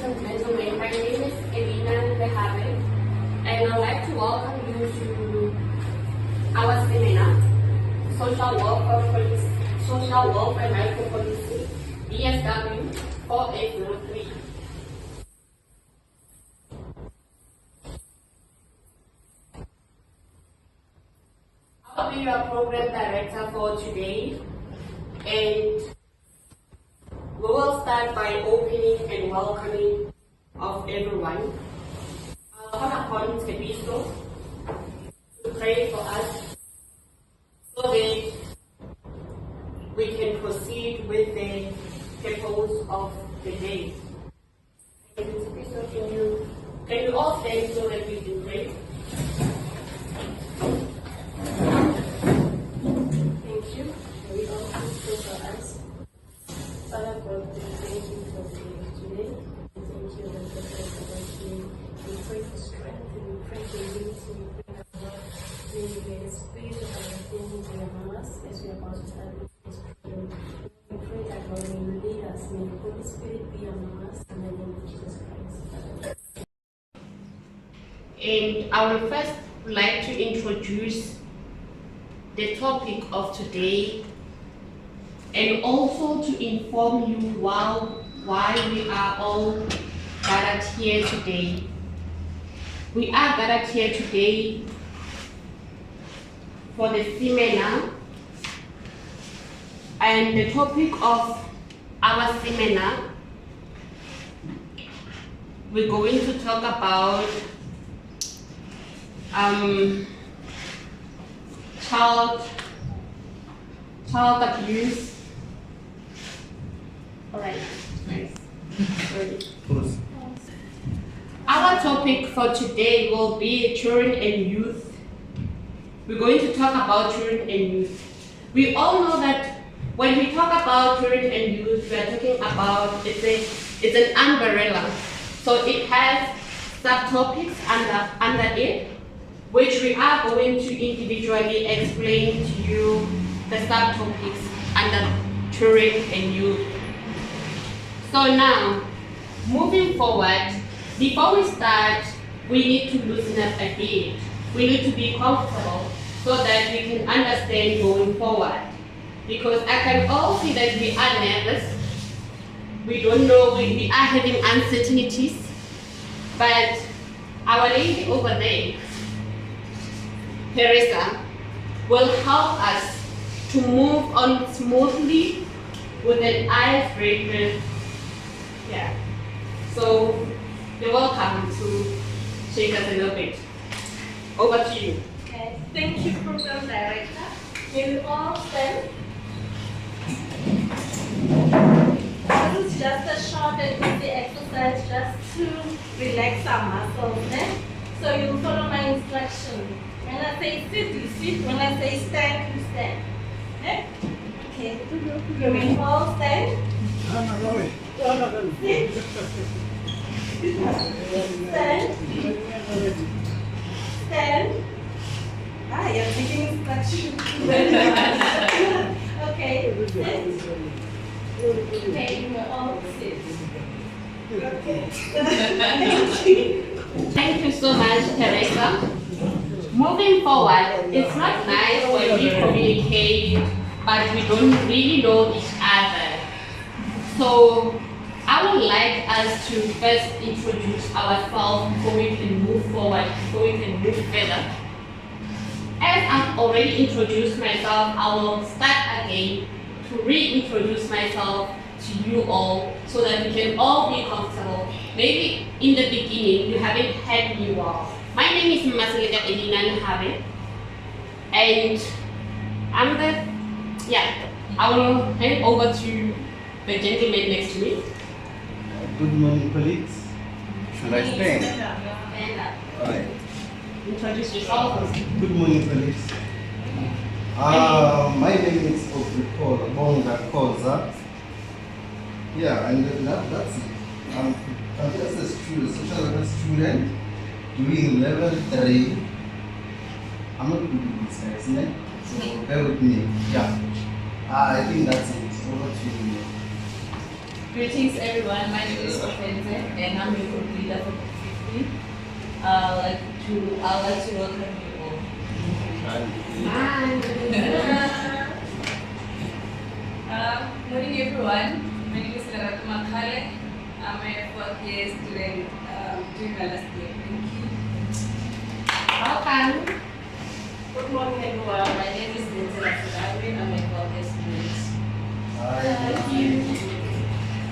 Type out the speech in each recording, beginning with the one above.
and gentlemen, my name is Elina Lehaven, and I'd like to welcome you to our seminar, Social Work and Micropolicy, BSW4803. I'll be your program director for today, and we will start by opening and welcoming of everyone. I'll call upon Tebiso to pray for us so that we can proceed with the purpose of the day. Tebiso, can you all stand so that we can pray? Thank you. We all pray for us. Father God, we thank you for today. We thank you that the first of us we pray for strength, and we pray for unity, we pray for God. May the spirit of understanding be among us as we are about to start with this program. We pray that God may lead us, may the Holy Spirit be among us in the name of Jesus Christ. And I will first like to introduce the topic of today, and also to inform you why we are all gathered here today. We are gathered here today for the seminar, and the topic of our seminar, we're going to talk about child abuse. All right, nice. Our topic for today will be children and youth. We're going to talk about children and youth. We all know that when we talk about children and youth, we are talking about it's an umbrella. So it has subtopics under it, which we are going to individually explain to you the subtopics under children and youth. So now, moving forward, before we start, we need to loosen up a bit. We need to be comfortable so that we can understand going forward. Because I can all see that we are nervous. We don't know, we are having uncertainties. But our lady over there, Teresa, will help us to move on smoothly with an icebreaker. Yeah. So you're welcome to shake us a little bit. Over to you. Okay. Thank you, Program Director. May we all stand? This is just a short and easy exercise just to relax our muscles. So you follow my instruction. When I say sit, you sit. When I say stand, you stand. Okay. Can we all stand? Sit. Stand. Stand. Ah, you're taking instruction. Okay. Sit. Okay, you will all sit. Okay. Thank you. Thank you so much, Teresa. Moving forward, it's not nice when we communicate, but we don't really know each other. So I would like us to first introduce ourselves before we can move forward, before we can move further. As I've already introduced myself, I will start again to reintroduce myself to you all so that we can all be comfortable. Maybe in the beginning you haven't heard me well. My name is Masalika Elina Lehaven, and I will hand over to the gentleman next to me. Good morning, colleagues. Should I stand? Stand up. All right. Introduce yourself. Good morning, colleagues. My name is Bonga Koza. Yeah, and that's it. I'm just a student, social worker student, doing level 3. I'm not good with this, guys, isn't it? So bear with me. Yeah. I think that's it. Over to you. Greetings everyone, my name is Ofenze and I'm your group leader for 15. I'd like to welcome you all. Morning everyone, my name is Lerato Makale. I'm a fourth year student doing my last year. Thank you. Welcome. Good morning everyone, my name is Lindsay Lasudami. I'm a fourth year student. Thank you.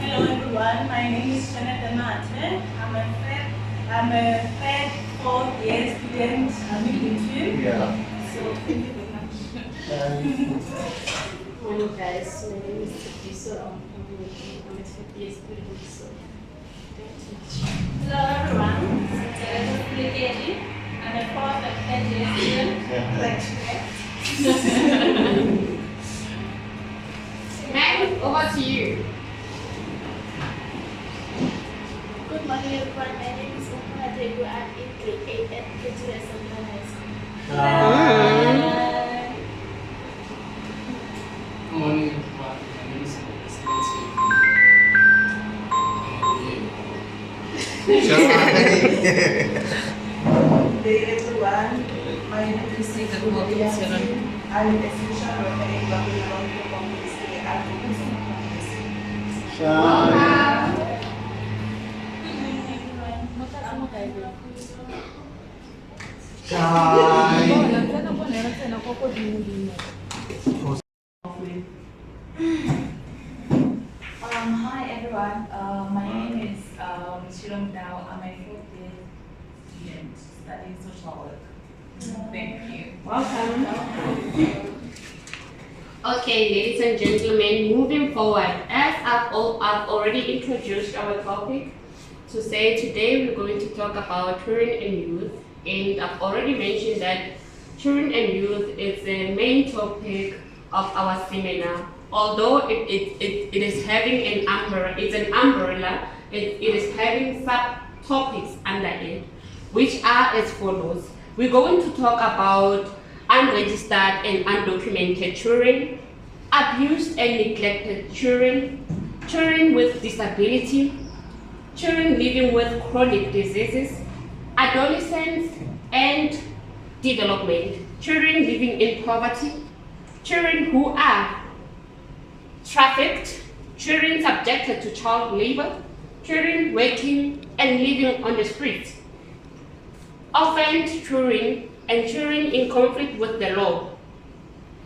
Hello everyone, my name is Janet Mate. I'm a third, fourth year student. I'm in between. Yeah. So thank you very much. Morning guys, my name is Tikiso. I'm a third year student, so Hello everyone, I'm a fourth and third year student. Meg, over to you. good morning everyone. My name is Umar Adegu. I'm in grade 8 at Kejura Central High School. Good morning, everyone. My name is Hey everyone, my name is Please take the call to 7. I'm a future referee Babylon Company and Shine. Hi everyone, my name is Shilong Dao. I'm a fourth year student studying social work. Thank you. Welcome. Okay, ladies and gentlemen, moving forward, as I've already introduced our topic, to say today we're going to talk about children and youth, and I've already mentioned that children and youth is the main topic of our seminar. Although it is having an umbrella, it is having subtopics under it, which are as follows. We're going to talk about unregistered and undocumented children, abused and neglected children, children with disability, children living with chronic diseases, adolescents and development, children living in poverty, children who are trafficked, children subjected to child labor, children working and living on the streets, orphaned children, and children in conflict with the law.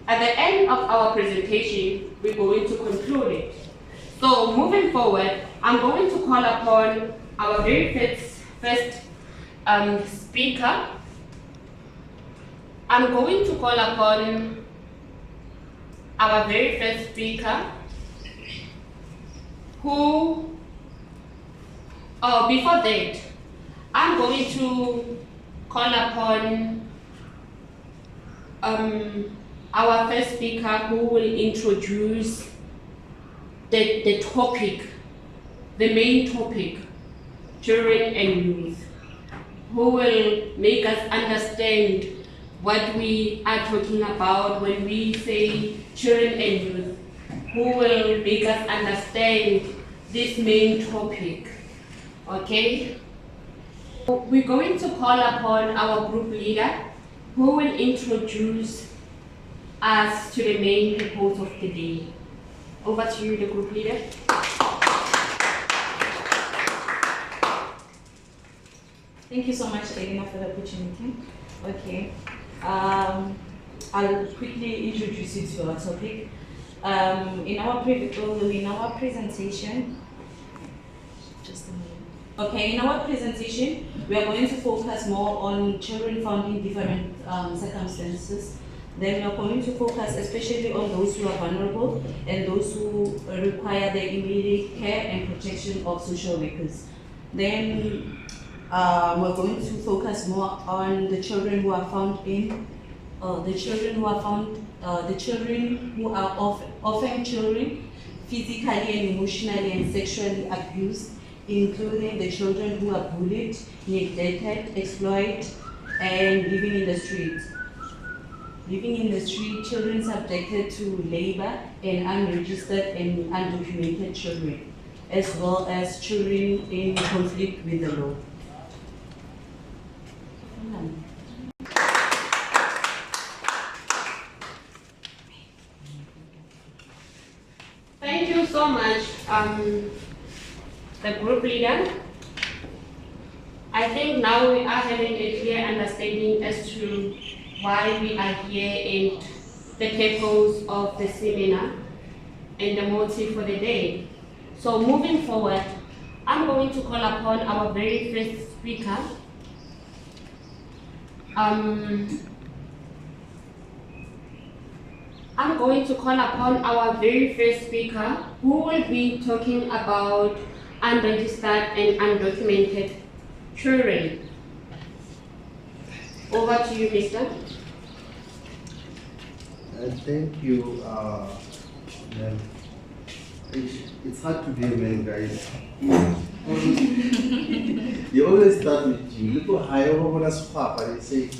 At the end of our presentation, we're going to conclude it. So moving forward, I'm going to call upon our very first speaker. I'm going to call upon our very first speaker before that, I'm going to call upon our first speaker who will introduce the topic, the main topic, children and youth, who will make us understand what we are talking about when we say children and youth, who will make us understand this main topic, okay? We're going to call upon our group leader, who will introduce us to the main purpose of the day. Over to you, the group leader. Thank you so much, Elena, for the opportunity. Okay. I'll quickly introduce you to our topic. In our presentation, just a minute. Okay, in our presentation, we are going to focus more on children found in different circumstances. Then we are going to focus especially on those who are vulnerable and those who require the immediate care and protection of social workers. Then we're going to focus more on the children who are found in, the children who are orphan children, physically and emotionally and sexually abused, including the children who are bullied, neglected, exploited, and living in the street. Living in the street, children subjected to labor, and unregistered and undocumented children. as well as children in conflict with the law. Thank you so much, the group leader. I think now we are having a clear understanding as to why we are here and the purpose of the seminar and the motive for the day. So moving forward, I'm going to call upon our very first speaker. I'm going to call upon our very first speaker who will be talking about unregistered and undocumented children. Over to you, Mister. Thank you, ma'am. It's hard to be a man, guys. You always start with you. Look how high over and you say,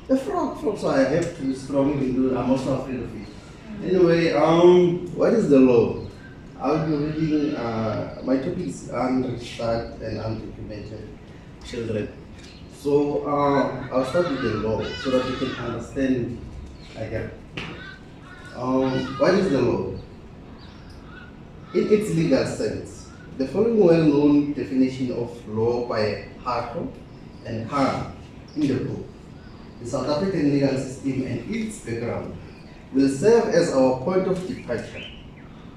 the frog, so I have to strongly do. I'm also afraid of it. Anyway, what is the law? I'll be reading. My topic is unregistered and undocumented children. So I'll start with the law so that you can understand again. What is the law? In its legal sense, the following well-known definition of law by Harper and Khan in the book, the South African legal system and its background, will serve as our point of departure.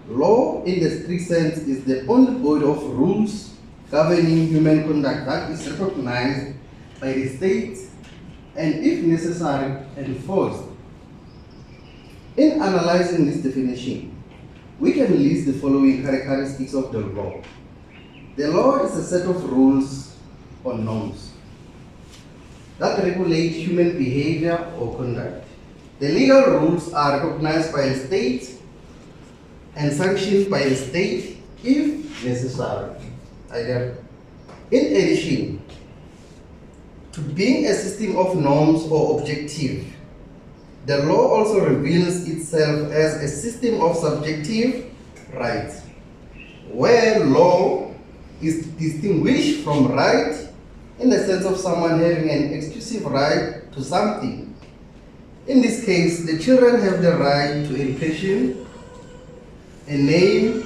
Law, in the strict sense, is the only body of rules governing human conduct that is recognized by the state and, if necessary, enforced. In analyzing this definition, we can list the following characteristics of the law. The law is a set of rules or norms that regulate human behavior or conduct. The legal rules are recognized by the state and sanctioned by the state if necessary. In addition to being a system of norms or objective, the law also reveals itself as a system of subjective rights, where law is distinguished from right in the sense of someone having an exclusive right to something. In this case, the children have the right to education, a name,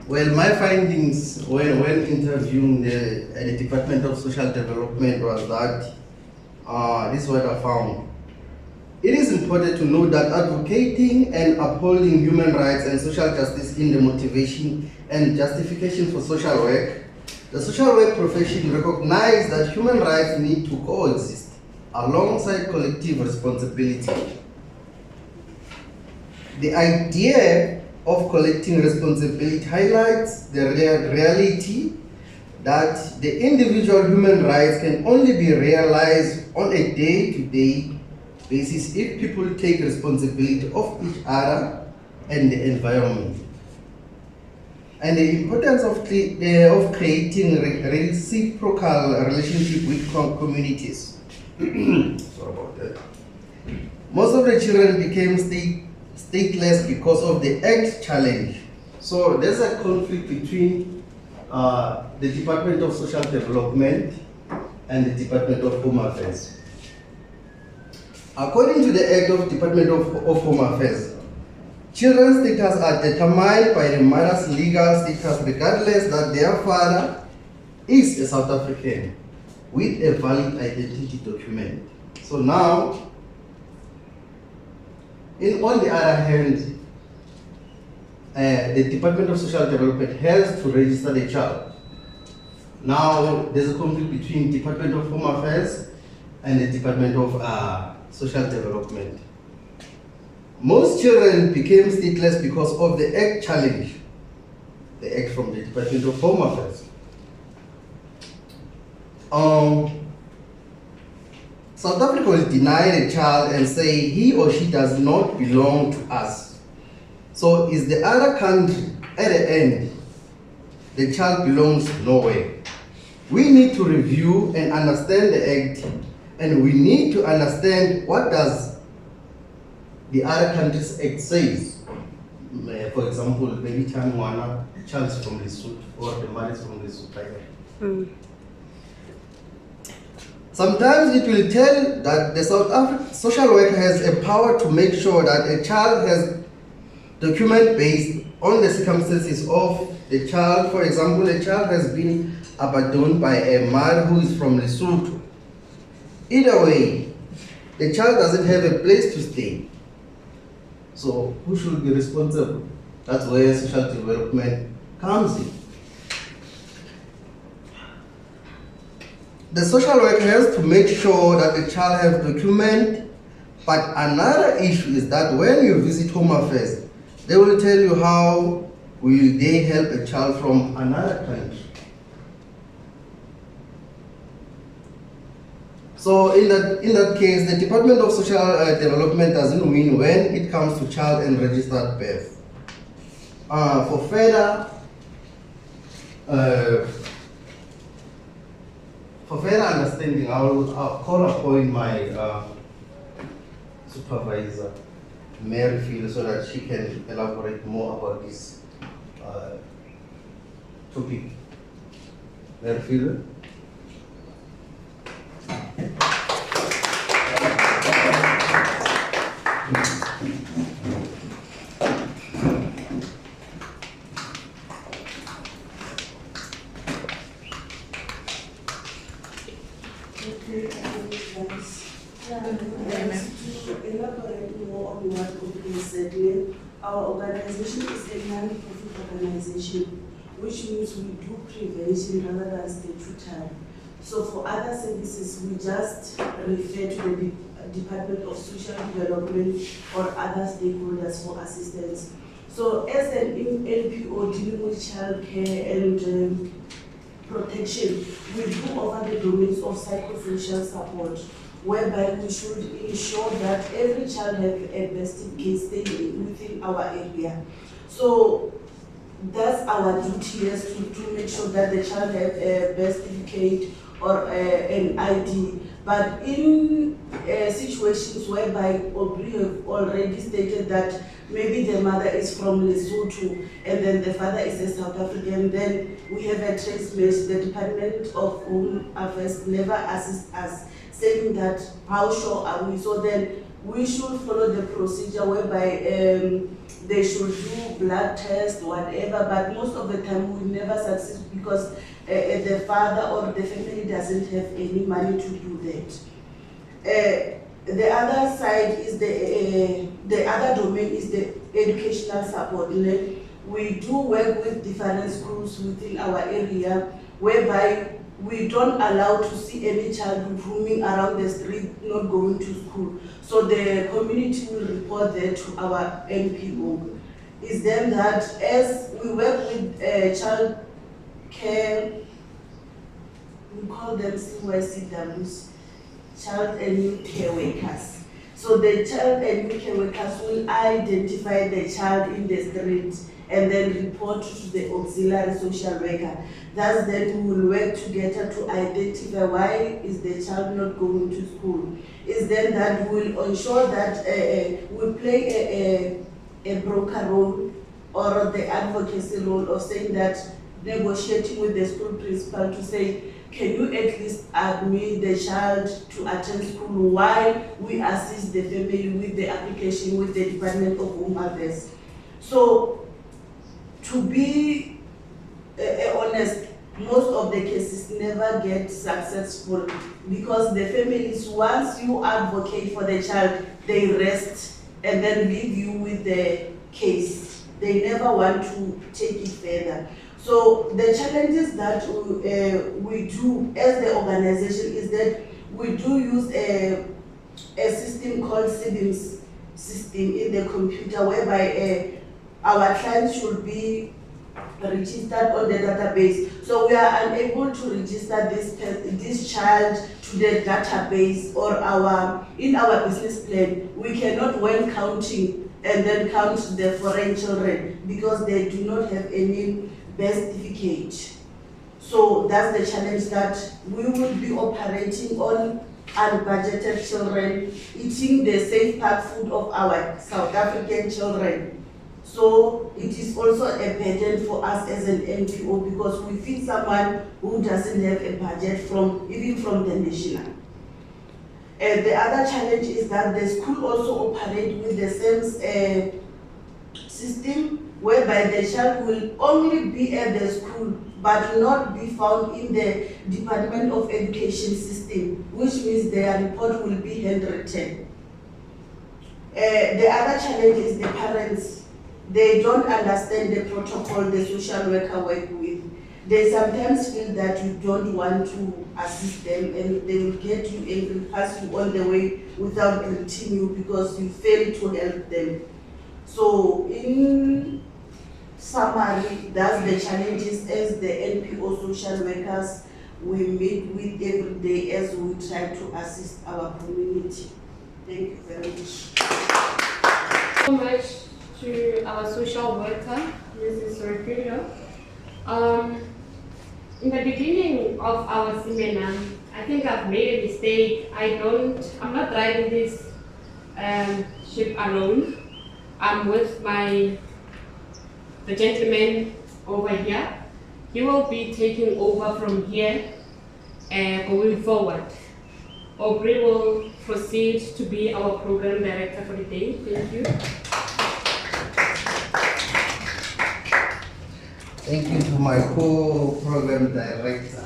well, my findings when interviewing the Department of Social Development was that this is what I found. It is important to note that advocating and upholding human rights and social justice in the motivation and justification for social work, the social work profession recognizes that human rights need to coexist alongside collective responsibility. The idea of collecting responsibility highlights the reality that the individual human rights can only be realized on a day-to-day basis if people take responsibility of each other and the environment. And the importance of creating reciprocal relationship with communities. Sorry about that. Most of the children became stateless because of the Act challenge. So there's a conflict between the Department of Social Development and the Department of Home Affairs. According to the Act of Department of Home Affairs, children's status are determined by the mother's legal status regardless that their father is a South African with a valid identity document. So now, on the other hand, the Department of Social Development has to register the child. Now, there's a conflict between Department of Home Affairs and the Department of Social Development. Most children became stateless because of the Act challenge, the Act from the Department of Home Affairs. South Africa will deny a child and say he or she does not belong to us. So is the other country at the end, the child belongs nowhere. We need to review and understand the Act And we need to understand what does the other countries act says. For example, maybe Tangwana, child's from Lesotho, or the mother is from Lesotho. Sometimes it will tell that the South African social worker has a power to make sure that a child has document based on the circumstances of the child. For example, a child has been abandoned by a mother who is from Lesotho. Either way, the child doesn't have a place to stay. So who should be responsible? That's where social development comes in. The social worker has to make sure that the child has document, but another issue is that when you visit Home Affairs, they will tell you how will they help a child from another country. So in that case, the Department of Social Development doesn't win when it comes to child and registered birth. For further understanding, I'll call upon my supervisor, Mary Field, so that she can elaborate more about this topic. Mary Field. To elaborate more on what Obi said here, our organization is a non-profit organization, which means we do prevention rather than statutory. So for other services, we just refer to the Department of Social Development or other stakeholders for assistance. So as an NPO dealing with child care and protection, we do over the domains of psychosocial support, whereby we should ensure that every child has a best case staying within our area. So that's our duty, is to make sure that the child has a birth certificate or an ID. But in situations whereby Aubrey have already stated that maybe the mother is from Lesotho and then the father is a South African, then we have a trace match. The Department of Home Affairs never assists us, saying that how sure are we? So then we should follow the procedure whereby they should do blood test, whatever, but most of the time we never succeed because the father or the family doesn't have any money to do that. The other side is the other domain is the educational support. We do work with different schools within our area, whereby we don't allow to see any child roaming around the street, not going to school. So the community will report that to our NPO. Is then that as we work with child care, we call them CYCWs, child and youth care workers. So the child and youth care workers will identify the child in the street and then report to the auxiliary social worker. Thus then we will work together to identify why is the child not going to school. Is then that we will ensure that we play a broker role or the advocacy role of saying that negotiating with the school principal to say, can you at least admit the child to attend school while we assist the family with the application with the Department of Home Affairs. So to be honest, most of the cases never get successful because the families, once you advocate for the child, they rest and then leave you with the case. They never want to take it further. So the challenges that we do as the organization is that we do use a system called SIBIMS system in the computer, whereby our clients should be registered on the database. So we are unable to register this child to the database or in our business plan. We cannot, when counting, and then count the foreign children because they do not have any birth certificate. So that's the challenge that we will be operating on unbudgeted children eating the safe packed food of our South African children. So it is also a burden for us as an NPO because we feed someone who doesn't have a budget even from the national. The other challenge is that the school also operates with the same system whereby the child will only be at the school but not be found in the Department of Education system, which means their report will be handwritten. The other challenge is the parents. They don't understand the protocol the social worker work with. They sometimes feel that you don't want to assist them and they will get you and will pass you on the way without greeting you because you fail to help them. So in summary, that's the challenges as the NPO social workers we meet with every day as we try to assist our community. Thank you very much. So much to our social worker, Mrs. Rodrigo. In the beginning of our seminar, I think I've made a mistake. I'm not driving this ship alone. I'm with the gentleman over here. He will be taking over from here going forward. Aubrey will proceed to be our program director for the day. Thank you. Thank you to my co-program director.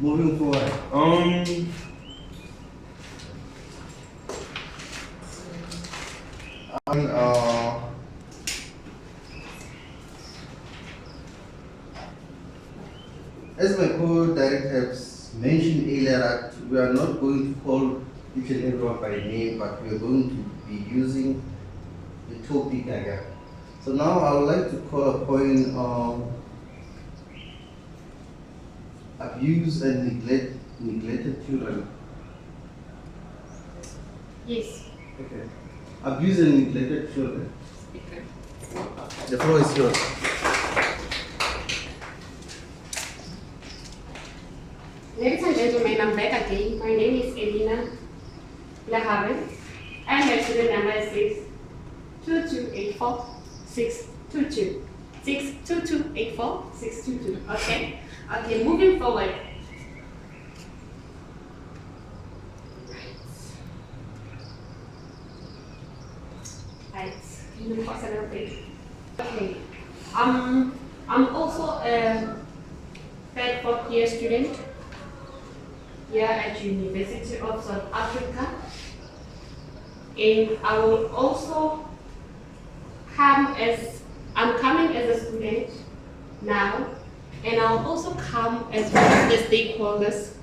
Moving forward. As my co-director has mentioned earlier, we are not going to call each and everyone by name, but we are going to be using the topic again. So now I would like to call upon abuse and neglected children. Yes. Okay. Abuse and neglected children. Okay. The floor is yours. Ladies and gentlemen, I'm back again. My name is Elina Lahaven, and my student number is 62284 622 62284 622. Okay. Okay. Moving forward. Right. Can you pause a little bit? Okay. I'm also a third, fourth year student here at University of South Africa, and I will also I'm coming as a student now, and I'll also come as one of the stakeholders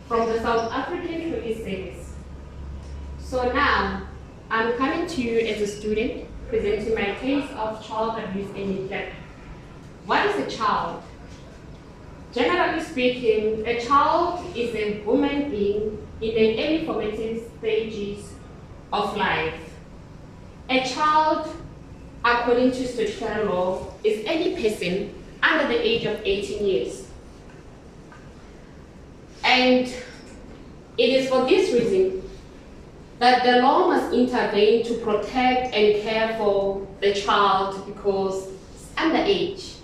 from the South African Police Service. So now, I'm coming to you as a student, presenting my case of child abuse and neglect. What is a child? Generally speaking, a child is a human being in the early formative stages of life. A child, according to statutory law, is any person under the age of 18 years. And it is for this reason that the law must intervene to protect and care for the child because it's underage.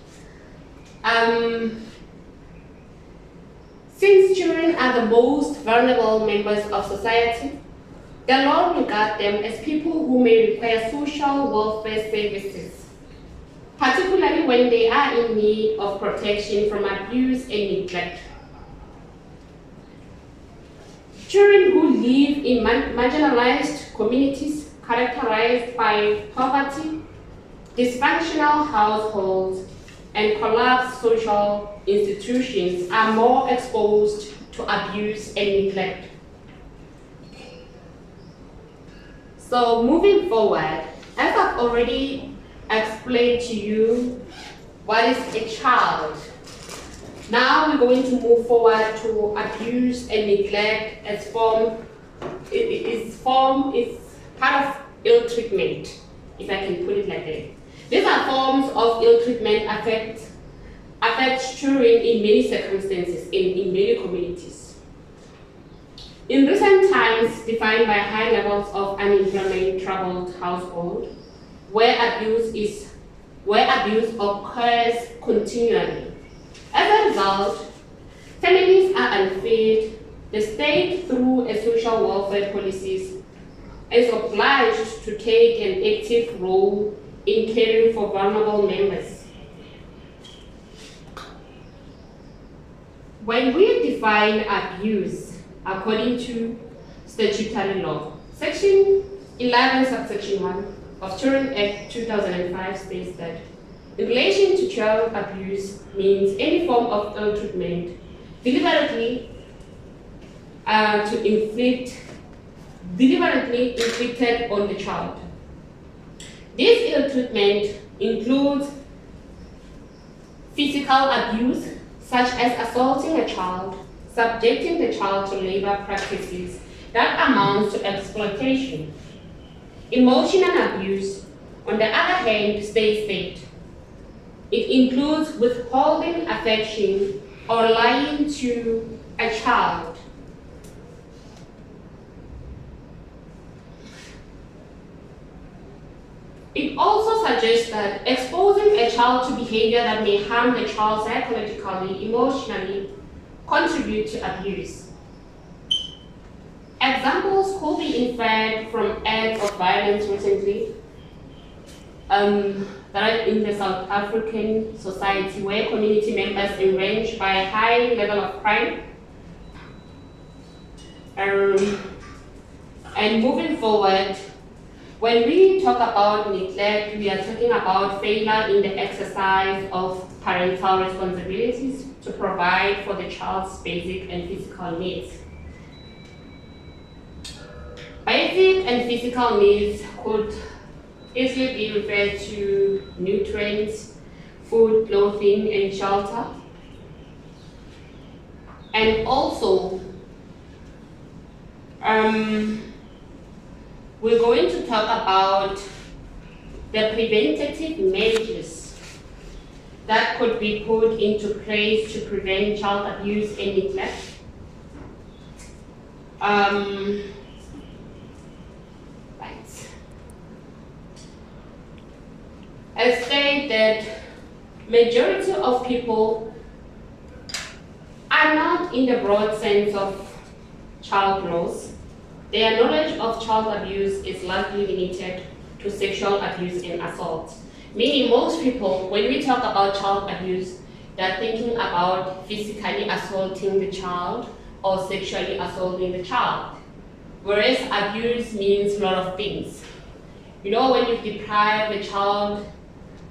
Since children are the most vulnerable members of society, the law regards them as people who may require social welfare services, particularly when they are in need of protection from abuse and neglect. Children who live in marginalized communities characterized by poverty, dysfunctional households, and collapsed social institutions are more exposed to abuse and neglect. So moving forward, as I've already explained to you what is a child, now we're going to move forward to abuse and neglect as it's part of ill treatment, if I can put it like that. These are forms of ill treatment affect children in many circumstances and in many communities. In recent times, defined by high levels of unemployment, troubled household, where abuse occurs continually. As a result, families are unfed. The state, through its social welfare policies, is obliged to take an active role in caring for vulnerable members. When we define abuse according to statutory law, Section 11, subsection 1 of Children Act 2005 states that in relation to child abuse means any form of ill treatment deliberately inflicted on the child. This ill treatment includes physical abuse, such as assaulting a child, subjecting the child to labor practices that amounts to exploitation. Emotional abuse, on the other hand, states that it includes withholding affection or lying to a child. It also suggests that exposing a child to behavior that may harm the child psychologically, emotionally, contribute to abuse. Examples could be inferred from acts of violence recently that are in the South African society, where community members enraged by a high level of crime. And moving forward, when we talk about neglect, we are talking about failure in the exercise of parental responsibilities to provide for the child's basic and physical needs. Basic and physical needs could easily be referred to nutrients, food, clothing, and shelter. And also, we're going to talk about the preventative measures that could be put into place to prevent child abuse and neglect. I state that majority of people are not in the broad sense of child laws. Their knowledge of child abuse is largely limited to sexual abuse and assault. Meaning most people, when we talk about child abuse, they're thinking about physically assaulting the child or sexually assaulting the child. Whereas abuse means a lot of things. You know, when you deprive a child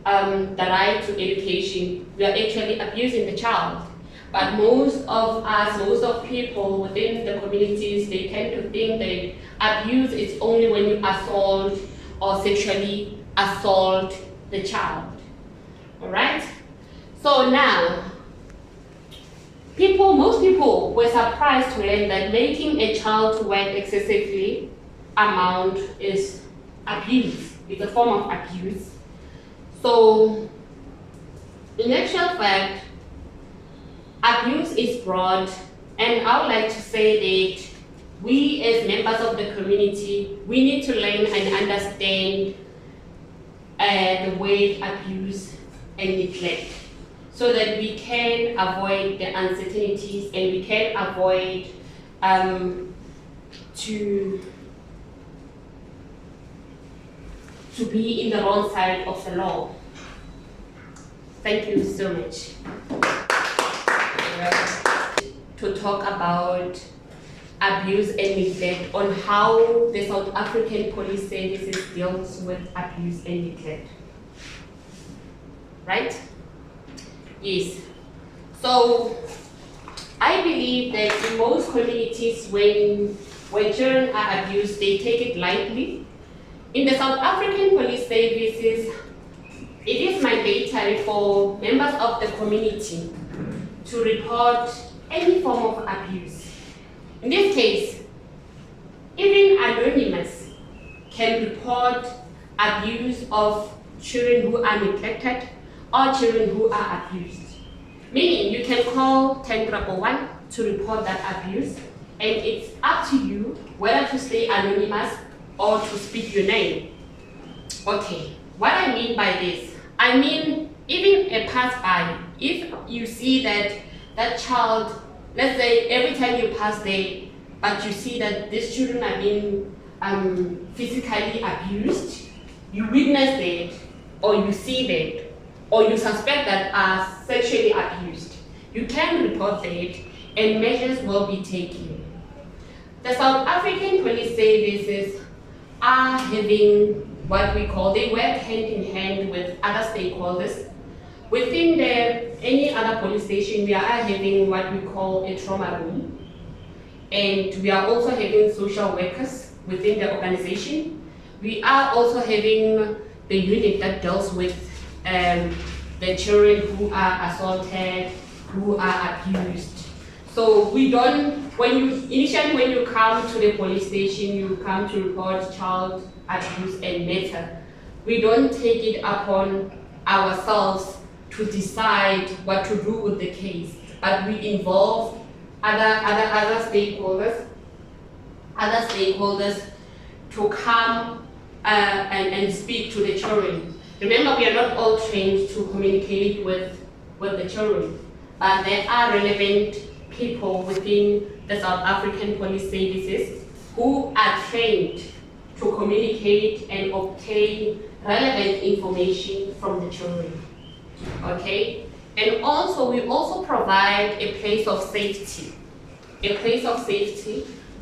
the right to education, we are actually abusing the child. But most of us, most of people within the communities, they tend to think that abuse is only when you assault or sexually assault the child. All right? So now, most people were surprised to learn that making a child to work excessively amount is abuse. It's a form of abuse. So, in actual fact, abuse is broad, and I would like to say that we as members of the community, we need to learn and understand the word abuse and neglect so that we can avoid the uncertainties and we can avoid to be in the wrong side of the law. Thank you so much. To talk about abuse and neglect, on how the South African Police Services deals with abuse and neglect. Right? Yes. So I believe that in most communities, when children are abused, they take it lightly. In the South African Police Services, it is mandatory for members of the community to report any form of abuse. In this case, even anonymous can report abuse of children who are neglected or children who are abused. Meaning you can call 1011 to report that abuse. and it's up to you whether to stay anonymous or to speak your name. Okay, what I mean by this, I mean even a passerby, if you see that that child, let's say every time you pass there, but you see that these children are being physically abused, you witness that, or you see that, or you suspect that are sexually abused, you can report that and measures will be taken. The South African Police Services are having what we call, they work hand in hand with other stakeholders. Within any other police station, we are having what we call a trauma room. And we are also having social workers within the organization. We are also having the unit that deals with the children who are assaulted, who are abused. So we don't, initially when you come to the police station, you come to report child abuse and matter. We don't take it upon ourselves to decide what to do with the case, but we involve other stakeholders to come and speak to the children. Remember, we are not all trained to communicate with the children, but there are relevant people within the South African Police Services who are trained to communicate and obtain relevant information from the children. Okay? And also, we also provide a place of safety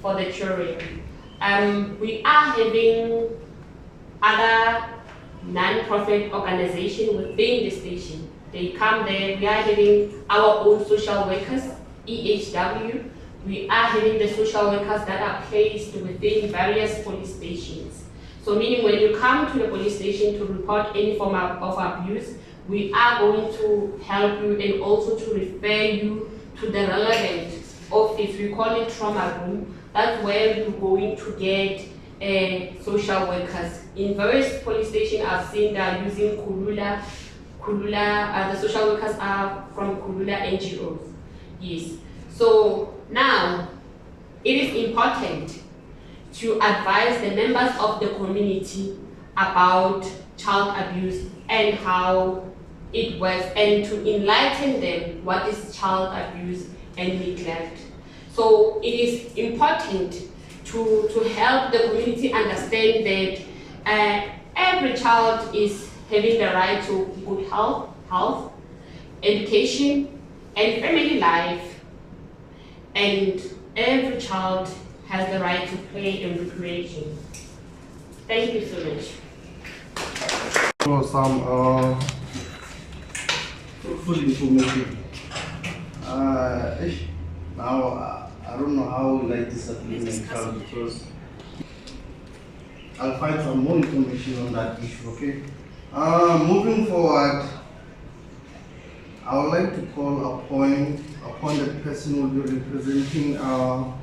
for the children. We are having other non-profit organizations within the station. They come there, we are having our own social workers, EHW. We are having the social workers that are placed within various police stations. So meaning when you come to the police station to report any form of abuse, we are going to help you and also to refer you to the relevant office. We call it trauma room. That's where you're going to get social workers. In various police stations I've seen they are using Kulula, the social workers are from Kulula NGOs. Yes. So now, it is important to advise the members of the community about child abuse and how it works, and to enlighten them what is child abuse and neglect. So it is important to help the community understand that every child is having the right to good health, education, and family life, and every child has the right to play and recreation. Thank you so much. For some full information. Now I don't know how will I discipline my child, because I'll find some more information on that issue. Okay. Moving forward, I would like to call upon the person who will be representing oh,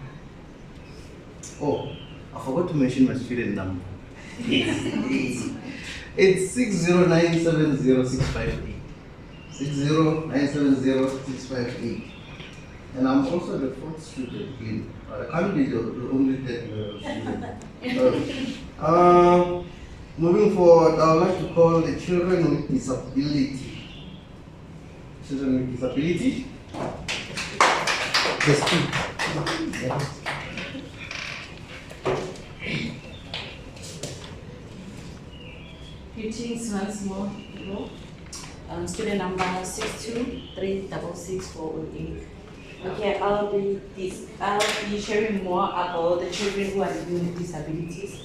I forgot to mention my student number. It's 6097065. 6097065. And I'm also the fourth student here. I can't be the only third student. Moving forward, I would like to call the children with disability. Children with disability. Yes. Greetings once more. Student number 623666408. Okay, I'll be sharing more about the children who are living with disabilities.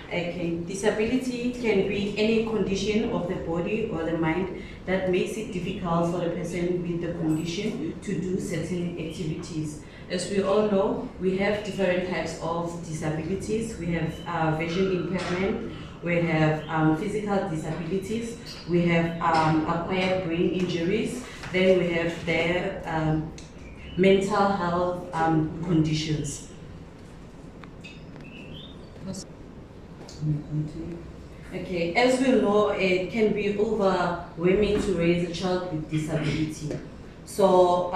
Okay, disability can be any condition of the body or the mind that makes it difficult for the person with the condition to do certain activities. As we all know, we have different types of disabilities. We have vision impairment, we have physical disabilities, we have acquired brain injuries, then we have their mental health conditions. Okay, as we know, it can be overwhelming to raise a child with disability. So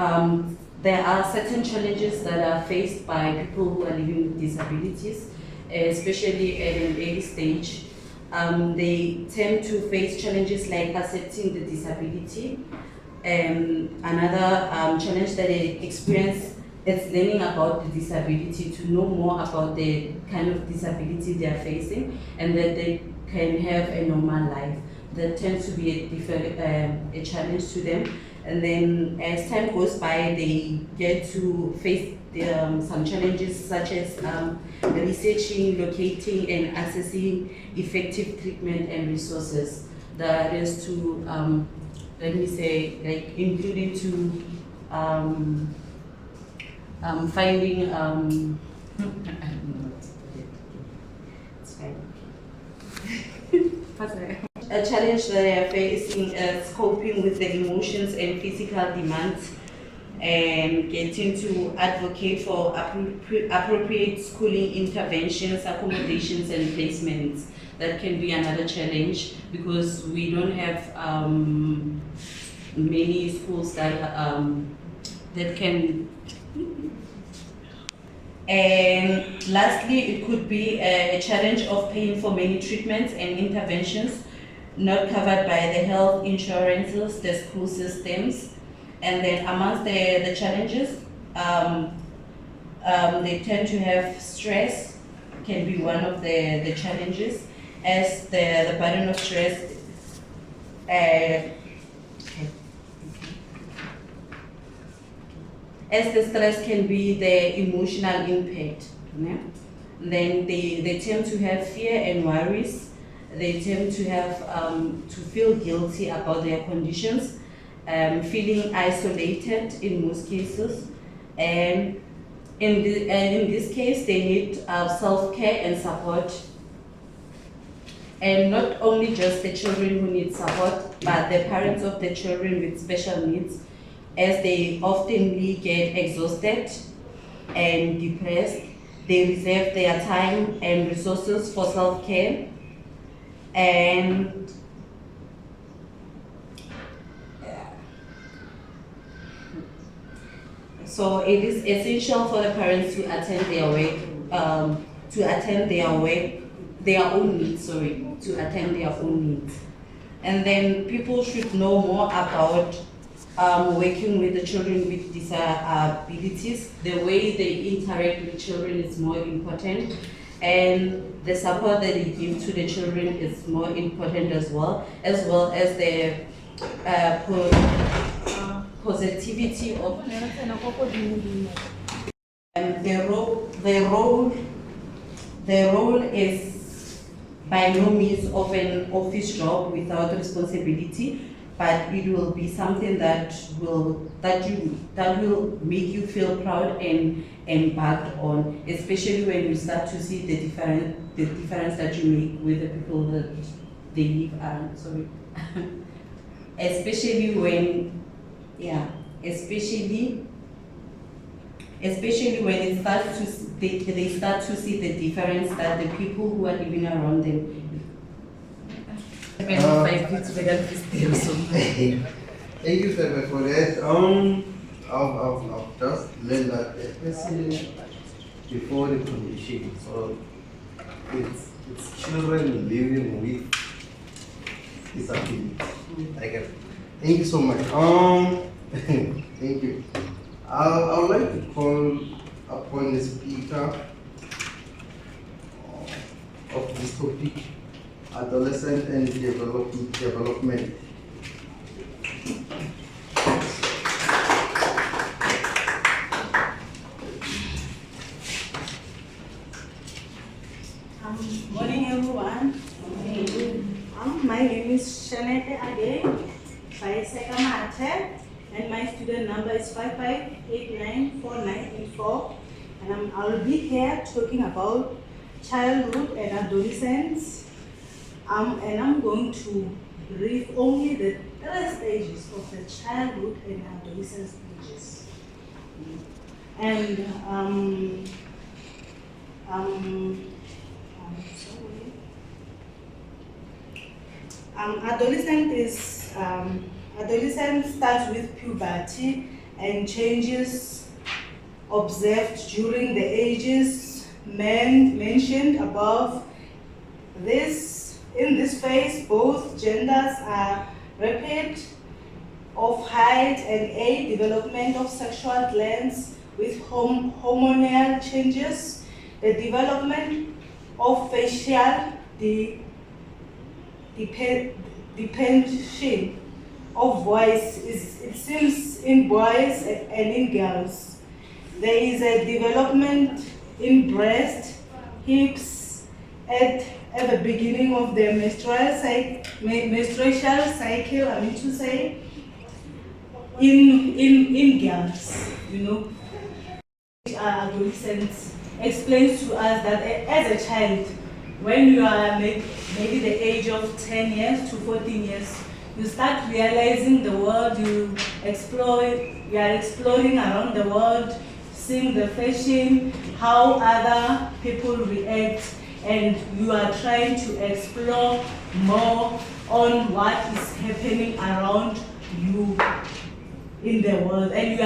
there are certain challenges that are faced by people who are living with disabilities, especially at an early stage. They tend to face challenges like accepting the disability. Another challenge that they experience is learning about the disability, to know more about the kind of disability they are facing, and that they can have a normal life. That tends to be a challenge to them. And then as time goes by, they get to face some challenges such as researching, locating, and accessing effective treatment and resources. That is to, let me say, like including to finding, it's fine. A challenge that they are facing is coping with the emotions and physical demands, and getting to advocate for appropriate schooling interventions, accommodations, and placements. That can be another challenge because we don't have many schools that can. And lastly, it could be a challenge of paying for many treatments and interventions not covered by the health insurances, the school systems. And then amongst the challenges, they tend to have stress, can be one of the challenges, as the burden of stress as the stress can be the emotional impact. Yeah? Then they tend to have fear and worries. They tend to have to feel guilty about their conditions, feeling isolated in most cases, and in this case they need self-care and support. And not only just the children who need support, but the parents of the children with special needs, as they oftenly get exhausted and depressed. They reserve their time and resources for self-care. And so it is essential for the parents to attend their work, their own needs. And then people should know more about working with the children with disabilities. The way they interact with children is more important, and the support that they give to the children is more important as well as the positivity of the role is by no means of an office job without responsibility, but it will be something that will make you feel proud and embarked on, especially when you start to see the difference that you make with the people that they live around. especially when it starts to they start to see the difference that the people who are living around them. Thank you, Pepe, for that. I've just learned that especially before the condition, so it's children living with disability. Thank you so much. Thank you. I would like to call upon the speaker of this topic, adolescent and development. Morning, everyone. My name is Shanette Ade by Sekamate, and my student number is 55894984. And I'll be here talking about childhood and adolescence. And I'm going to brief only the 3 stages of the childhood and adolescence stages. And adolescent starts with puberty, and changes observed during the ages mentioned above. In this phase, both genders are rapid of height and age, development of sexual glands with hormonal changes, the development of facial dependency of voice it seems in boys and in girls. There is a development in breast, hips at the beginning of the menstrual cycle, I mean to say, in girls, you know. Adolescents explains to us that as a child, when you are maybe the age of 10 years to 14 years, you start realizing the world, you are exploring around the world, seeing the fashion, how other people react, and you are trying to explore more on what is happening around you in the world, and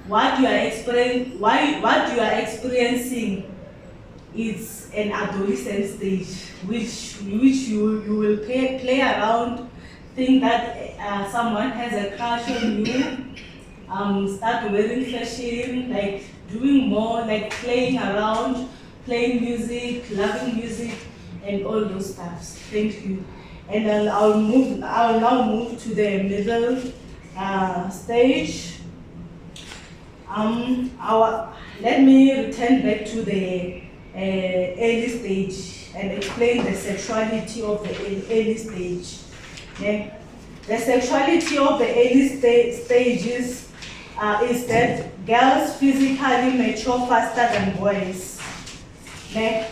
what you are experiencing is an adolescent stage, which you will play around, think that someone has a crush on you, start wearing fashion, like doing more, like playing around, playing music, loving music, and all those stuffs. Thank you. And then I'll now move to the middle stage. Let me return back to the early stage and explain the sexuality of the early stage. Okay? The sexuality of the early stages is that girls physically mature faster than boys. Okay?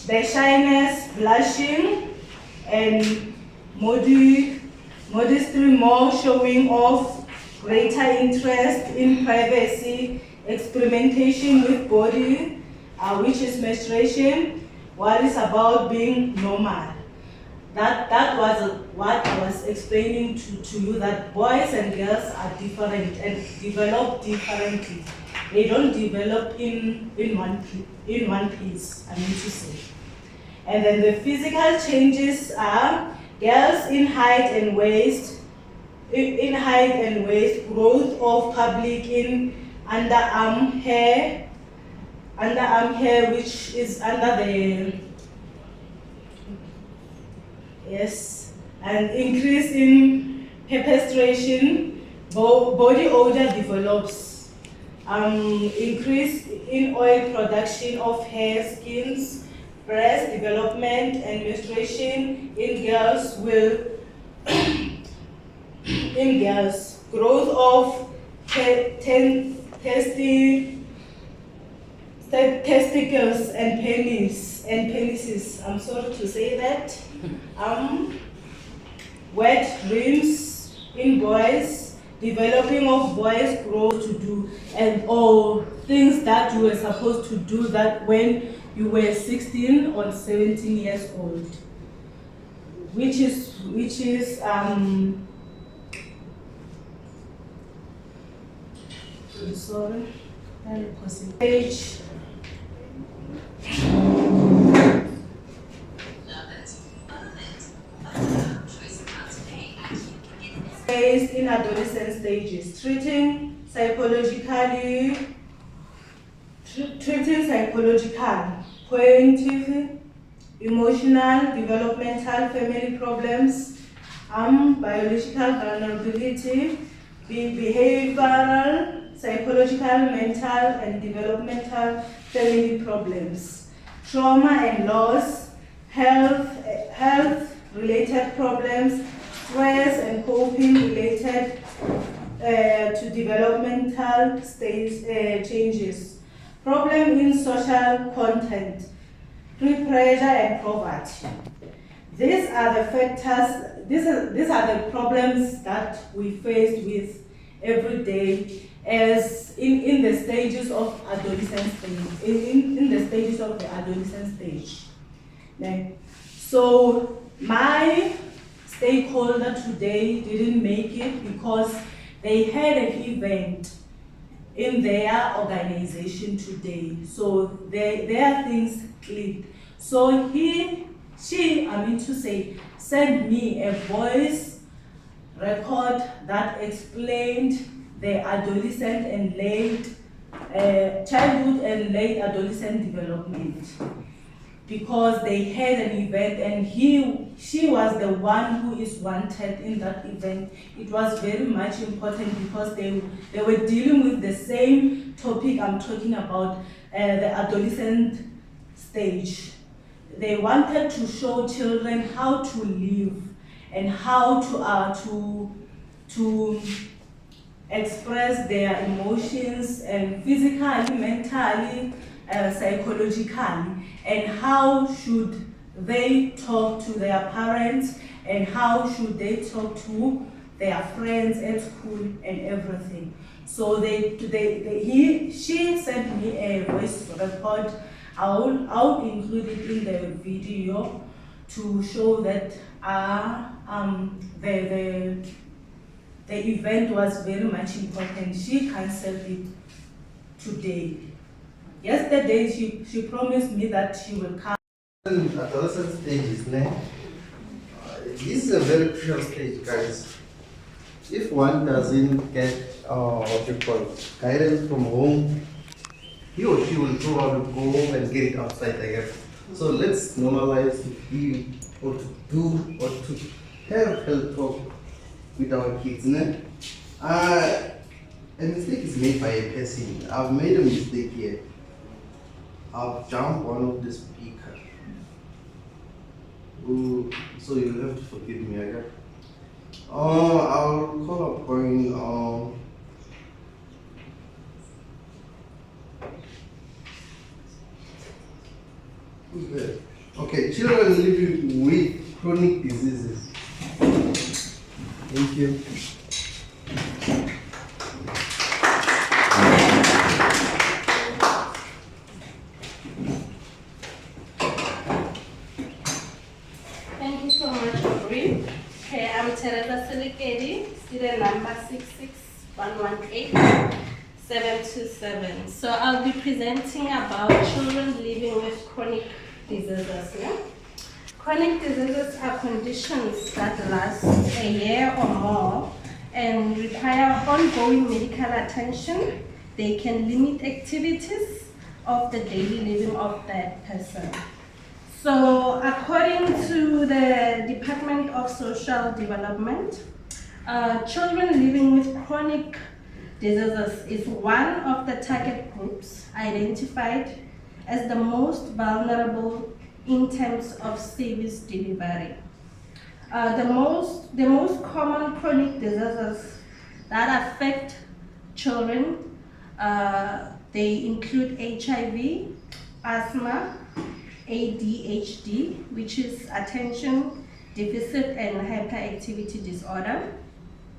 The shyness, blushing, and modesty, more showing off, greater interest in privacy, experimentation with body, which is menstruation, what is about being normal. That was what I was explaining to you, that boys and girls are different and develop differently. They don't develop in one piece, I mean to say. And then the physical changes are girls in height and waist, growth of public in underarm hair, which is under the, yes, and increase in perpetration, body odor develops, increase in oil production of hair, skins, breast development, and menstruation in girls will in girls, growth of testicles and penises. I'm sorry to say that. Wet dreams in boys, developing of boys growth to do, and all things that you were supposed to do that when you were 16 or 17 years old, which is sorry, page. Phase in adolescent stages, treating psychological, cognitive, emotional, developmental, family problems, biological vulnerability, behavioral, psychological, mental, and developmental family problems, trauma and loss, health-related problems, stress and coping related to developmental stage changes, problem in social content, peer pressure and poverty. These are the factors, these are the problems that we face with every day as in the stages of adolescent stage, in the stages of the adolescent stage. Okay. So my stakeholder today didn't make it because they had an event in their organization today. So their things clicked. So she sent me a voice record that explained the adolescent and late childhood and late adolescent development, because they had an event and she was the one who is wanted in that event. It was very much important because they were dealing with the same topic I'm talking about, the adolescent stage. They wanted to show children how to live and how to express their emotions and physically, mentally, psychologically, and how should they talk to their parents and how should they talk to their friends at school and everything. So she sent me a voice record. I'll include it in the video to show that the event was very much important. She cancelled it today. Yesterday, she promised me that she will come. Adolescent stage, this is a very crucial stage, guys. If one doesn't get guidance from home, he or she will probably go home and get it outside again. So let's normalize to be or to do or to have health talk with our kids. A mistake is made by a person. I've made a mistake here. I've jumped one of the speakers. So you'll have to forgive me, okay? I'll call upon who's there? Okay, children living with chronic diseases. Thank you. Thank you so much, Aubrey. Okay, I'm Teresa Silikedi, student number 66118-727. So I'll be presenting about children living with chronic diseases. Yeah? Chronic diseases are conditions that last a year or more and require ongoing medical attention. They can limit activities of the daily living of that person. So according to the Department of Social Development, children living with chronic diseases is one of the target groups identified as the most vulnerable in terms of service delivery. The most common chronic diseases that affect children, they include HIV, asthma, ADHD, which is attention deficit and hyperactivity disorder,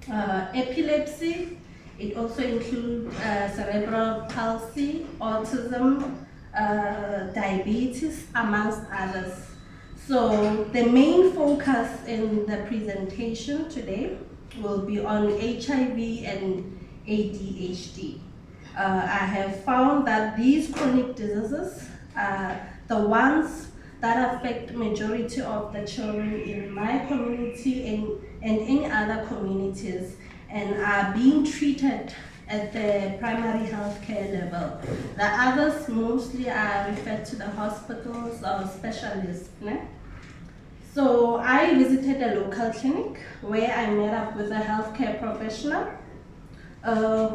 epilepsy. It also includes cerebral palsy, autism, diabetes, amongst others. So the main focus in the presentation today will be on HIV and ADHD. I have found that these chronic diseases are the ones that affect majority of the children in my community and in other communities, and are being treated at the primary healthcare level. The others mostly are referred to the hospitals or specialists. So I visited a local clinic where I met up with a healthcare professional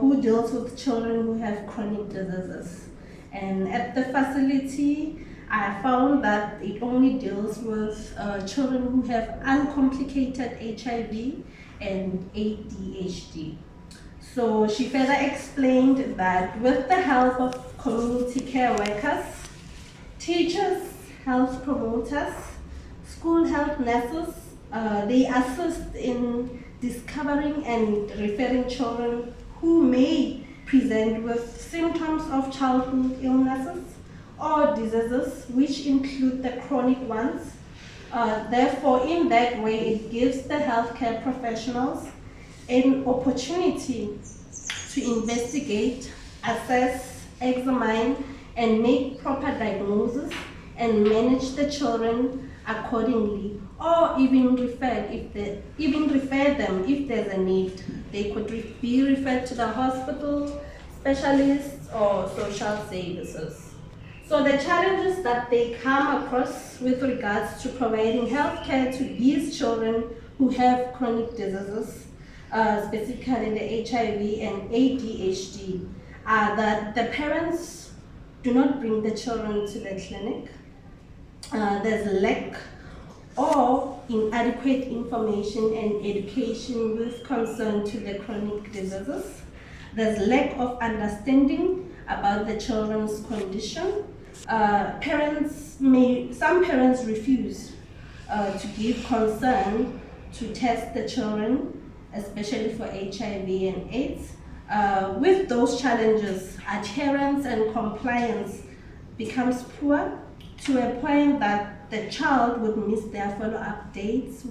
who deals with children who have chronic diseases. And at the facility, I found that it only deals with children who have uncomplicated HIV and ADHD. So she further explained that with the help of community care workers, teachers, health promoters, school health nurses, they assist in discovering and referring children who may present with symptoms of childhood illnesses or diseases, which include the chronic ones, Therefore, in that way, it gives the healthcare professionals an opportunity to investigate, assess, examine, and make proper diagnosis and manage the children accordingly, or even refer them if there's a need. They could be referred to the hospital, specialists, or social services. So the challenges that they come across with regards to providing healthcare to these children who have chronic diseases, specifically the HIV and ADHD, are that the parents do not bring the children to the clinic. There's lack or inadequate information and education with concern to the chronic diseases. There's lack of understanding about the children's condition. Some parents refuse to give concern to test the children, especially for HIV and AIDS. With those challenges, adherence and compliance becomes poor to a point that the child would miss their follow-up dates,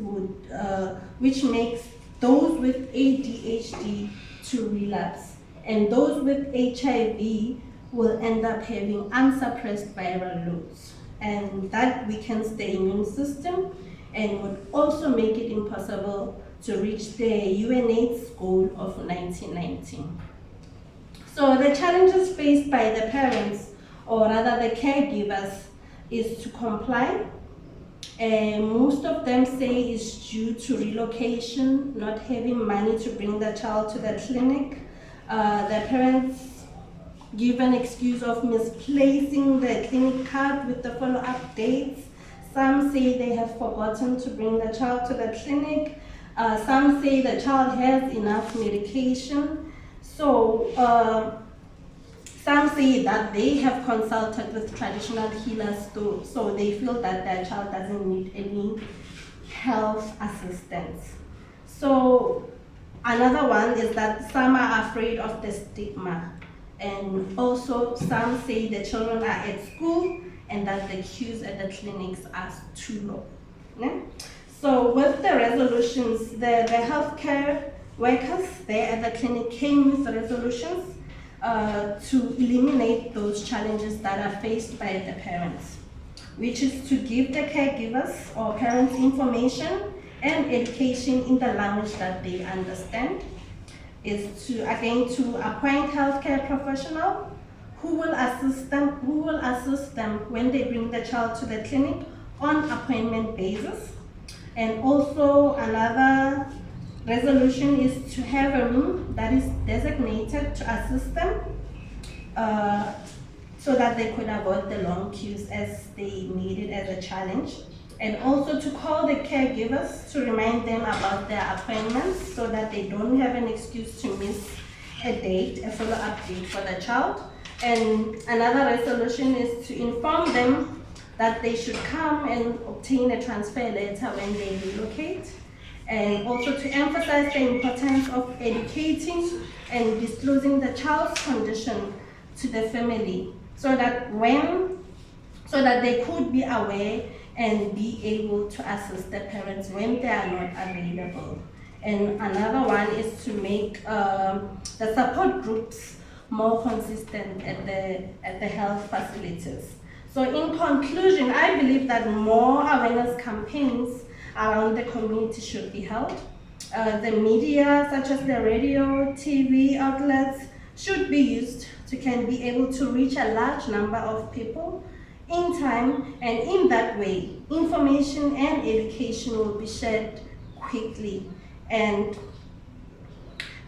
which makes those with ADHD to relapse. And those with HIV will end up having unsuppressed viral loads. And that weakens the immune system and would also make it impossible to reach the UNAIDS goal of 1919. So the challenges faced by the parents, or rather the caregivers, is to comply. Most of them say it's due to relocation, not having money to bring the child to the clinic. The parents give an excuse of misplacing the clinic card with the follow-up dates. Some say they have forgotten to bring the child to the clinic. Some say the child has enough medication. So some say that they have consulted with traditional healers too, so they feel that their child doesn't need any health assistance. So another one is that some are afraid of the stigma. And also some say the children are at school and that the queues at the clinics are too low. Yeah? So with the resolutions, the healthcare workers there at the clinic came with resolutions to eliminate those challenges that are faced by the parents, which is to give the caregivers or parents information and education in the language that they understand, is to appoint healthcare professional who will assist them when they bring the child to the clinic on appointment basis. And also another resolution is to have a room that is designated to assist them so that they could avoid the long queues as they need it as a challenge. And also to call the caregivers to remind them about their appointments so that they don't have an excuse to miss a date, a follow-up date for the child. And another resolution is to inform them that they should come and obtain a transfer letter when they relocate. And also to emphasize the importance of educating and disclosing the child's condition to the family so that they could be aware and be able to assist the parents when they are not available. And another one is to make the support groups more consistent at the health facilities. So in conclusion, I believe that more awareness campaigns around the community should be held. The media, such as the radio, TV outlets, should be used to be able to reach a large number of people in time, and in that way, information and education will be shared quickly, and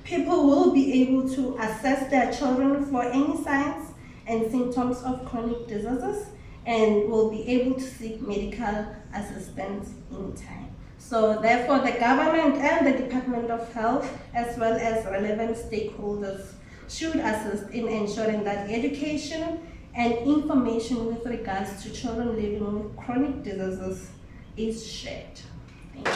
people will be able to assess their children for any signs and symptoms of chronic diseases and will be able to seek medical assistance in time. So therefore, the government and the Department of Health, as well as relevant stakeholders, should assist in ensuring that education and information with regards to children living with chronic diseases is shared. Thank you.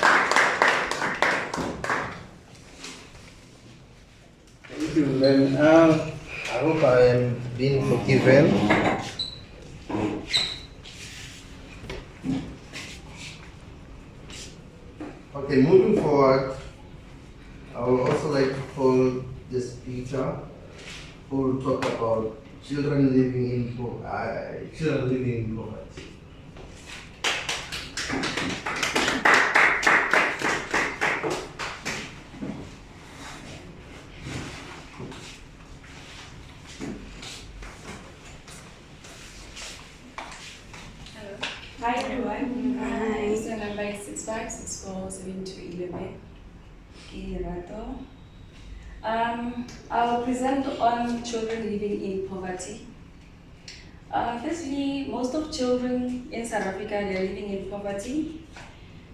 Thank you, then. I hope I am being forgiven. Okay, moving forward, I would also like to call the speaker who will talk about children living in poverty. Hi everyone. Hi. So number 65647211. Kirato. I'll present on children living in poverty. Firstly, most of children in South Africa, they are living in poverty,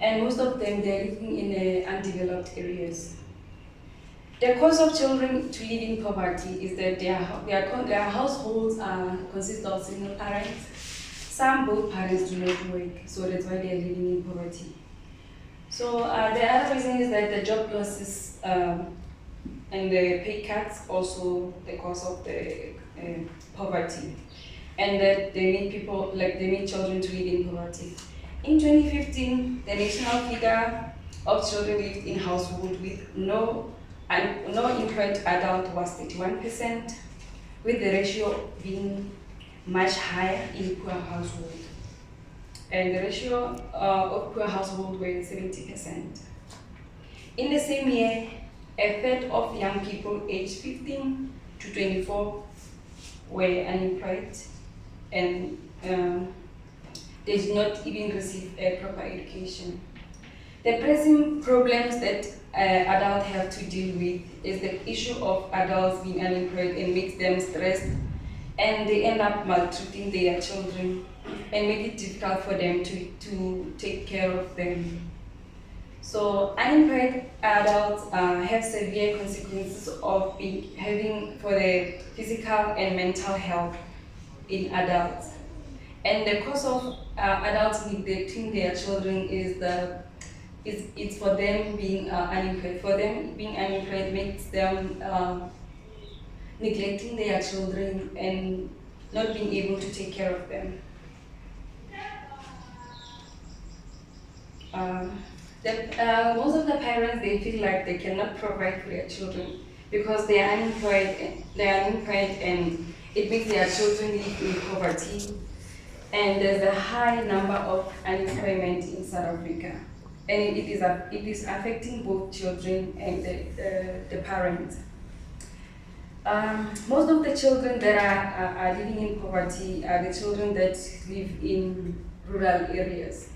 and most of them they are living in undeveloped areas. The cause of children to live in poverty is that their households consist of single parents. Some both parents do not work, so that's why they are living in poverty. So the other reason is that the job losses and the pay cuts also the cause of the poverty, and that they need children to live in poverty. In 2015, the national figure of children lived in households with no employed adult was 31%, with the ratio being much higher in poor household, and the ratio of poor household were 70%. In the same year, a third of young people aged 15 to 24 were unemployed, and they did not even receive a proper education. The pressing problems that adults have to deal with is the issue of adults being unemployed and makes them stressed, and they end up maltreating their children and make it difficult for them to take care of them. So unemployed adults have severe consequences of having for the physical and mental health in adults. And the cause of adults neglecting their children it's for them being unemployed. For them being unemployed makes them neglecting their children and not being able to take care of them. Most of the parents, they feel like they cannot provide for their children because they are unemployed and it makes their children live in poverty. And there's a high number of unemployment in South Africa, and it is affecting both children and the parents. Most of the children that are living in poverty are the children that live in rural areas,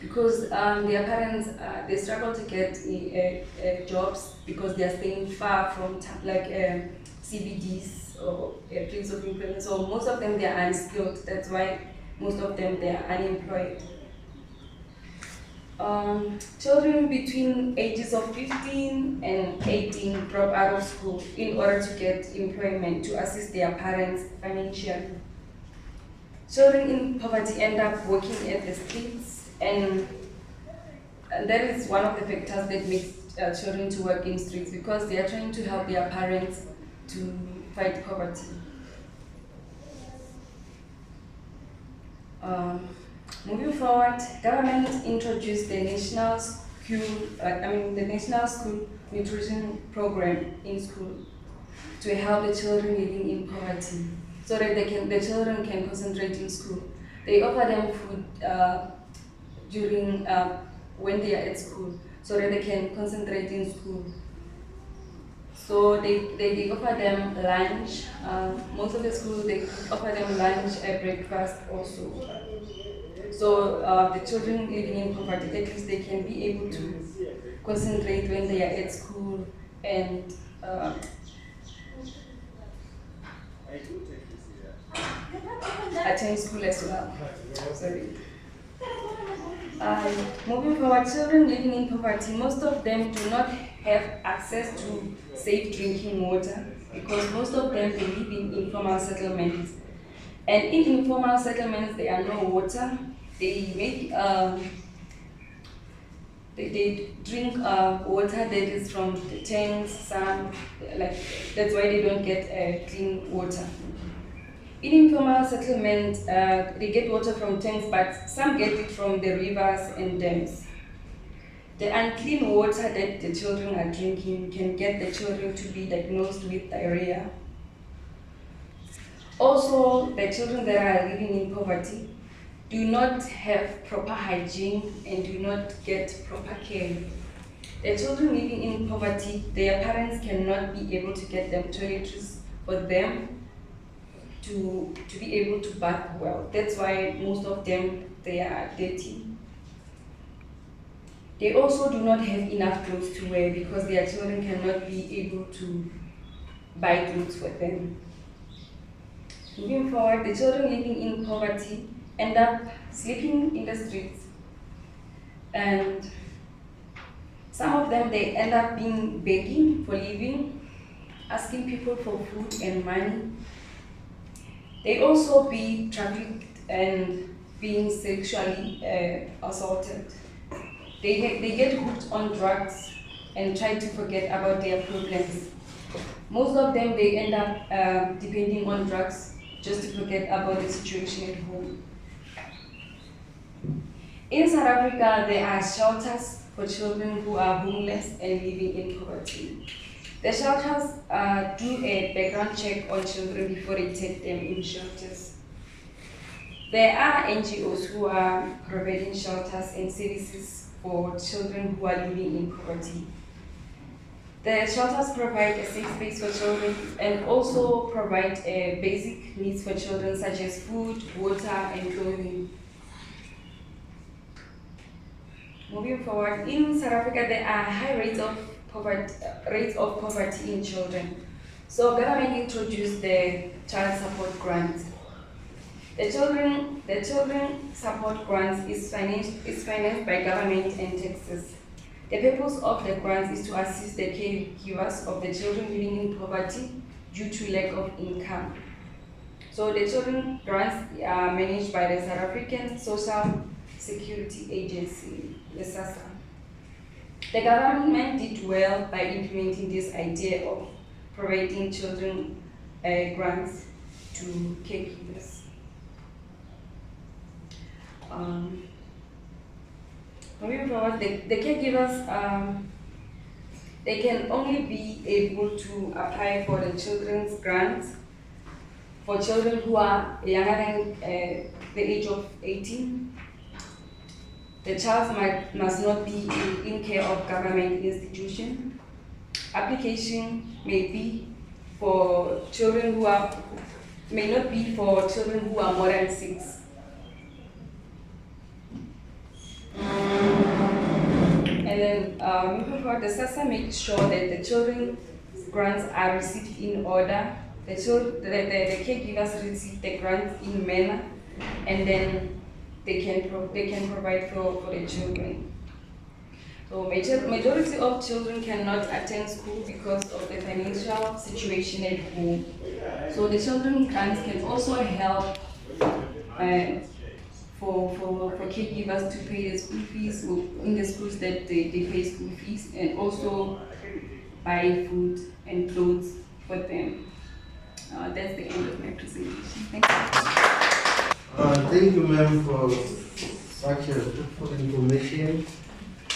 because their parents they struggle to get jobs because they are staying far from CBDs or place of employment. So most of them they are unskilled. That's why most of them they are unemployed. Children between ages of 15 and 18 drop out of school in order to get employment to assist their parents financially. Children in poverty end up working at the streets, and that is one of the factors that makes children to work in streets, because they are trying to help their parents to fight poverty. Moving forward, government introduced the National School Nutrition Program in school to help the children living in poverty, so that the children can concentrate in school. They offer them food during when they are at school, so that they can concentrate in school. So they offer them lunch. Most of the schools they offer them lunch and breakfast also. So the children living in poverty, at least they can be able to concentrate when they are at school and attend school as well. Sorry. Moving forward, children living in poverty, most of them do not have access to safe drinking water, because most of them they live in informal settlements. And in informal settlements, there are no water. They make they drink water that is from the tanks. Some that's why they don't get clean water. In informal settlements, they get water from tanks, but some get it from the rivers and dams. The unclean water that the children are drinking can get the children to be diagnosed with diarrhea. Also, the children that are living in poverty do not have proper hygiene and do not get proper care. The children living in poverty, their parents cannot be able to get them toiletries for them to be able to bath well. That's why most of them, they are dirty. They also do not have enough clothes to wear because their children cannot be able to buy clothes for them. Moving forward, the children living in poverty end up sleeping in the streets, and some of them, they end up being begging for living, asking people for food and money. They also be trafficked and being sexually assaulted. They get hooked on drugs and try to forget about their problems. Most of them, they end up depending on drugs just to forget about the situation at home. In South Africa, there are shelters for children who are homeless and living in poverty. The shelters do a background check on children before they take them in shelters. There are NGOs who are providing shelters and services for children who are living in poverty. The shelters provide a safe space for children and also provide basic needs for children such as food, water, and clothing. Moving forward, in South Africa, there are high rates of poverty in children. So government introduced the child support grant. The children support grants is financed by government and taxes. The purpose of the grant is to assist the caregivers of the children living in poverty due to lack of income. So the children grants are managed by the South African Social Security Agency, the SASSA. The government did well by implementing this idea of providing children grants to caregivers. Moving forward, the caregivers, they can only be able to apply for the children's grants for children who are younger than the age of 18. The child must not be in care of government institution. Application may be for children who are, may not be for children who are more than 6. And then moving forward, the SASSA makes sure that the children's grants are received in order. The caregivers receive the grants in manner, and then they can provide for the children. So majority of children cannot attend school because of the financial situation at home. So the children grants can also help for caregivers to pay the school fees in the schools that they pay school fees, and also buy food and clothes for them. That's the end of my presentation. Thank you. Thank you, ma'am, for such a beautiful information.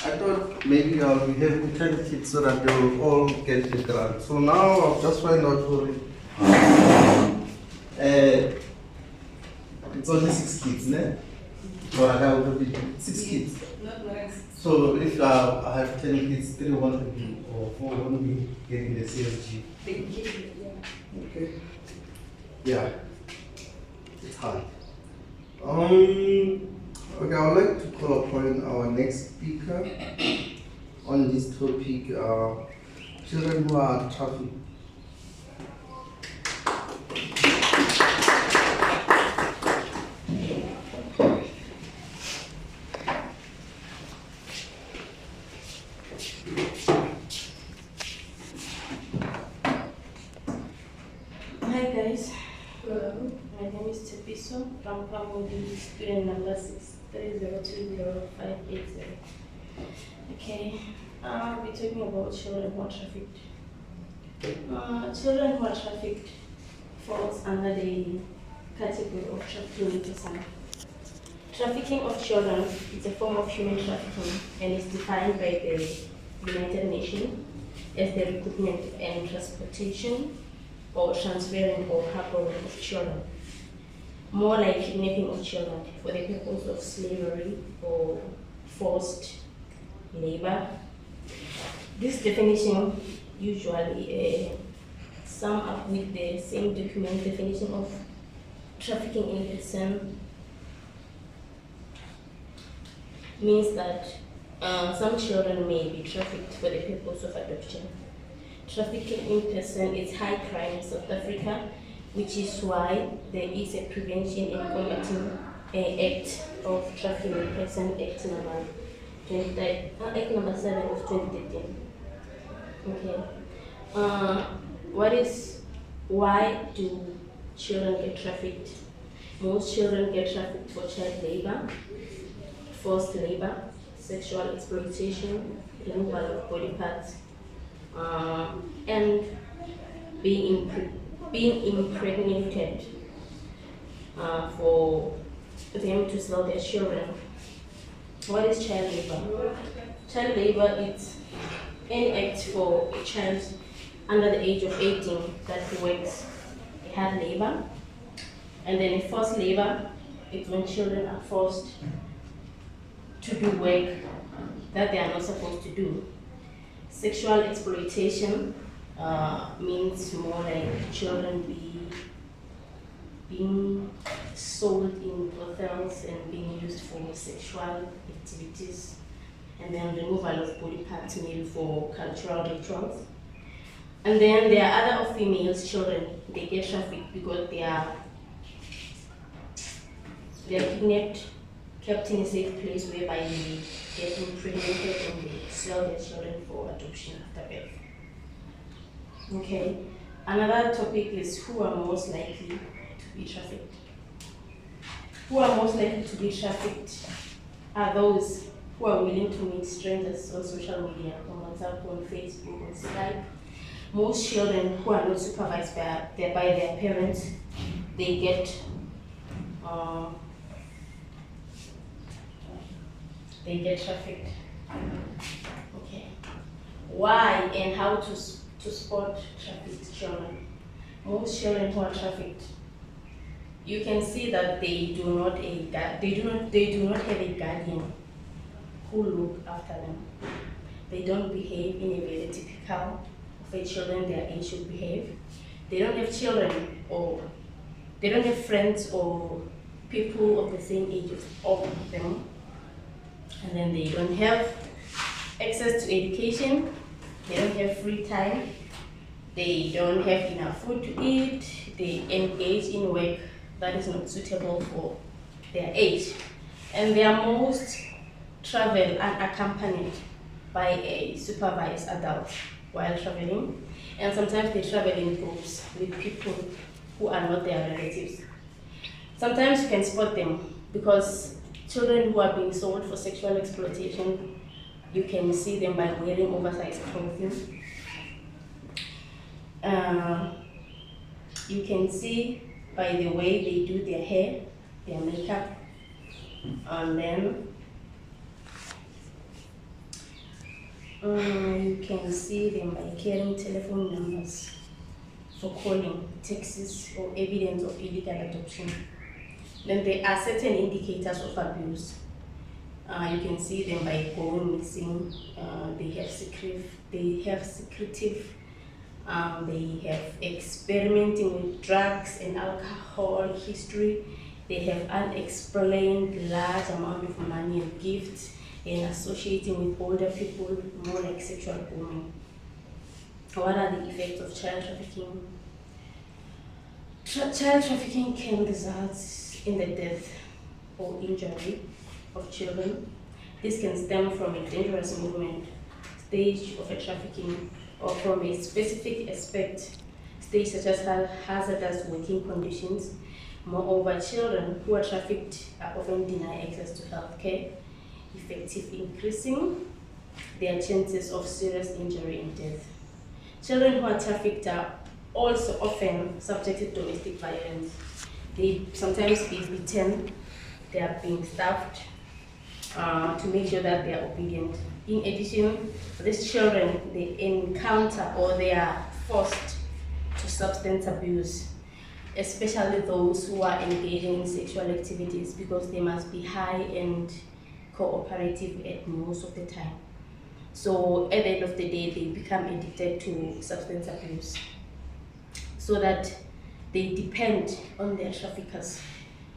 I thought maybe I'll be having 10 kids so that they will all get the grant. So now I'll just find out for it. It's only 6 kids, ne? So I have already 6 kids. So if I have 10 kids, 3 want to be or 4 want to be getting the CSG. Okay. Yeah. It's hard. Okay, I would like to call upon our next speaker on this topic, children who are trafficked. Hi guys, my name is Tepiso from Pamodi, student number 6302058. Okay, I'll be talking about children who are trafficked. Children who are trafficked falls under the category of trafficking person. Trafficking of children is a form of human trafficking and is defined by the United Nations as the recruitment and transportation or transferring or harboring of children, more like kidnapping of children for the purpose of slavery or forced labor. This definition usually sum up with the same document definition of trafficking in person. Means that some children may be trafficked for the purpose of adoption. Trafficking in person is high crime in South Africa, which is why there is a Prevention and Combating Act of Trafficking in Person, Act number 7 of 2013. Okay. Why do children get trafficked? Most children get trafficked for child labor, forced labor, sexual exploitation, removal of body parts, and being impregnated for them to sell their children. What is child labor? Child labor is any act for a child under the age of 18 that works hard labor. And then forced labor is when children are forced to do work that they are not supposed to do. Sexual exploitation means more like children being sold in brothels and being used for sexual activities. And then removal of body parts made for cultural rituals. And then there are other female children, they get trafficked because they are kidnapped, kept in a safe place whereby they get impregnated and they sell their children for adoption after birth. Okay, another topic is who are most likely to be trafficked. Who are most likely to be trafficked are those who are willing to meet strangers on social media, on WhatsApp, on Facebook, on Skype. Most children who are not supervised by their parents, they get trafficked. Okay. Why and how to spot trafficked children? Most children who are trafficked, you can see that they do not have a guardian who look after them. They don't behave in a very typical of a children their age should behave. They don't have children, or they don't have friends or people of the same age as all of them. And then they don't have access to education, they don't have free time, they don't have enough food to eat, they engage in work that is not suitable for their age. And they are most travel unaccompanied by a supervised adult while traveling. And sometimes they travel in groups with people who are not their relatives. Sometimes you can spot them because children who are being sold for sexual exploitation, you can see them by wearing oversized clothing. You can see by the way they do their hair, their makeup, and then you can see them by carrying telephone numbers for calling, texts, or evidence of illegal adoption. Then there are certain indicators of abuse. You can see them by going missing. They have secretive. They have experimenting with drugs and alcohol history. They have unexplained large amount of money and gifts, and associating with older people, more like sexual grooming. What are the effects of child trafficking? Child trafficking can result in the death or injury of children. This can stem from a dangerous movement stage of a trafficking, or from a specific aspect stage such as hazardous working conditions. Moreover, children who are trafficked are often denied access to health care, effectively increasing their chances of serious injury and death. Children who are trafficked are also often subjected to domestic violence. They sometimes be beaten they are being staffed to make sure that they are obedient. In addition, these children, they encounter or they are forced to substance abuse, especially those who are engaging in sexual activities, because they must be high and cooperative at most of the time. So at the end of the day, they become addicted to substance abuse, so that they depend on their traffickers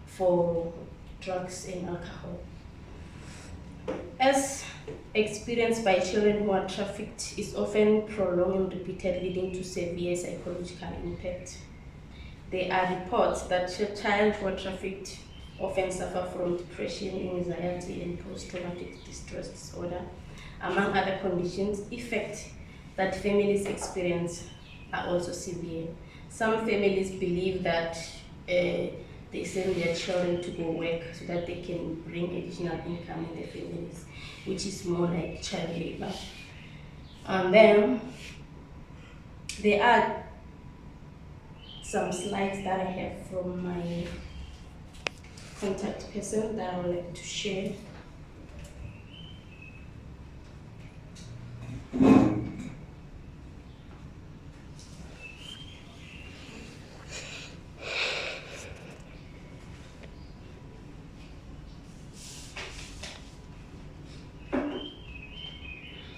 for drugs and alcohol. As experienced by children who are trafficked is often prolonged and repeated, leading to severe psychological impact. There are reports that children who are trafficked often suffer from depression, anxiety, and post-traumatic distress disorder, among other conditions. Effects that families experience are also severe. Some families believe that they send their children to go work so that they can bring additional income in their families, which is more like child labor. And then there are some slides that I have from my contact person that I would like to share.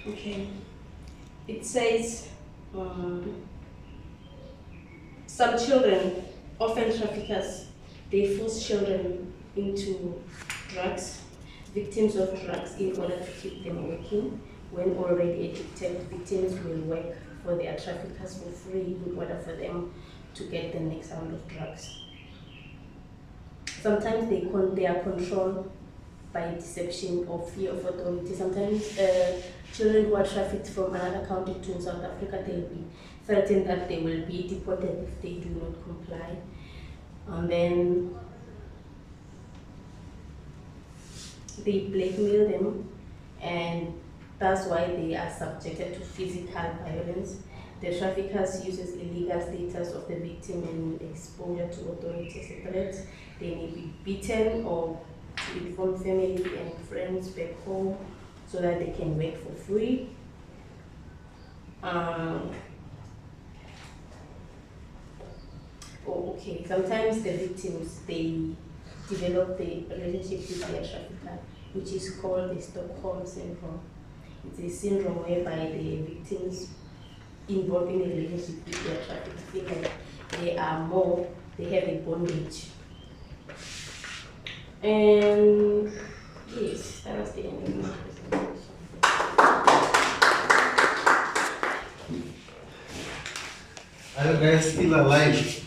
Okay, it says some children, often traffickers, they force children into drugs, victims of drugs, in order to keep them working. When already addicted, victims will work for their traffickers for free in order for them to get the next round of drugs. Sometimes they are controlled by deception or fear of authority. Sometimes children who are trafficked from another country to South Africa, they will be threatened that they will be deported if they do not comply. And then they blackmail them, and that's why they are subjected to physical violence. The traffickers uses illegal status of the victim and exposure to authorities and threats. They may be beaten or to inform family and friends back home so that they can work for free. Sometimes the victims, they develop the relationship with their trafficker, which is called the Stockholm syndrome. It's a syndrome whereby the victims involved in a relationship with their trafficker feel like they have a bondage. And yes, that was the end of my presentation. Are you guys still alive?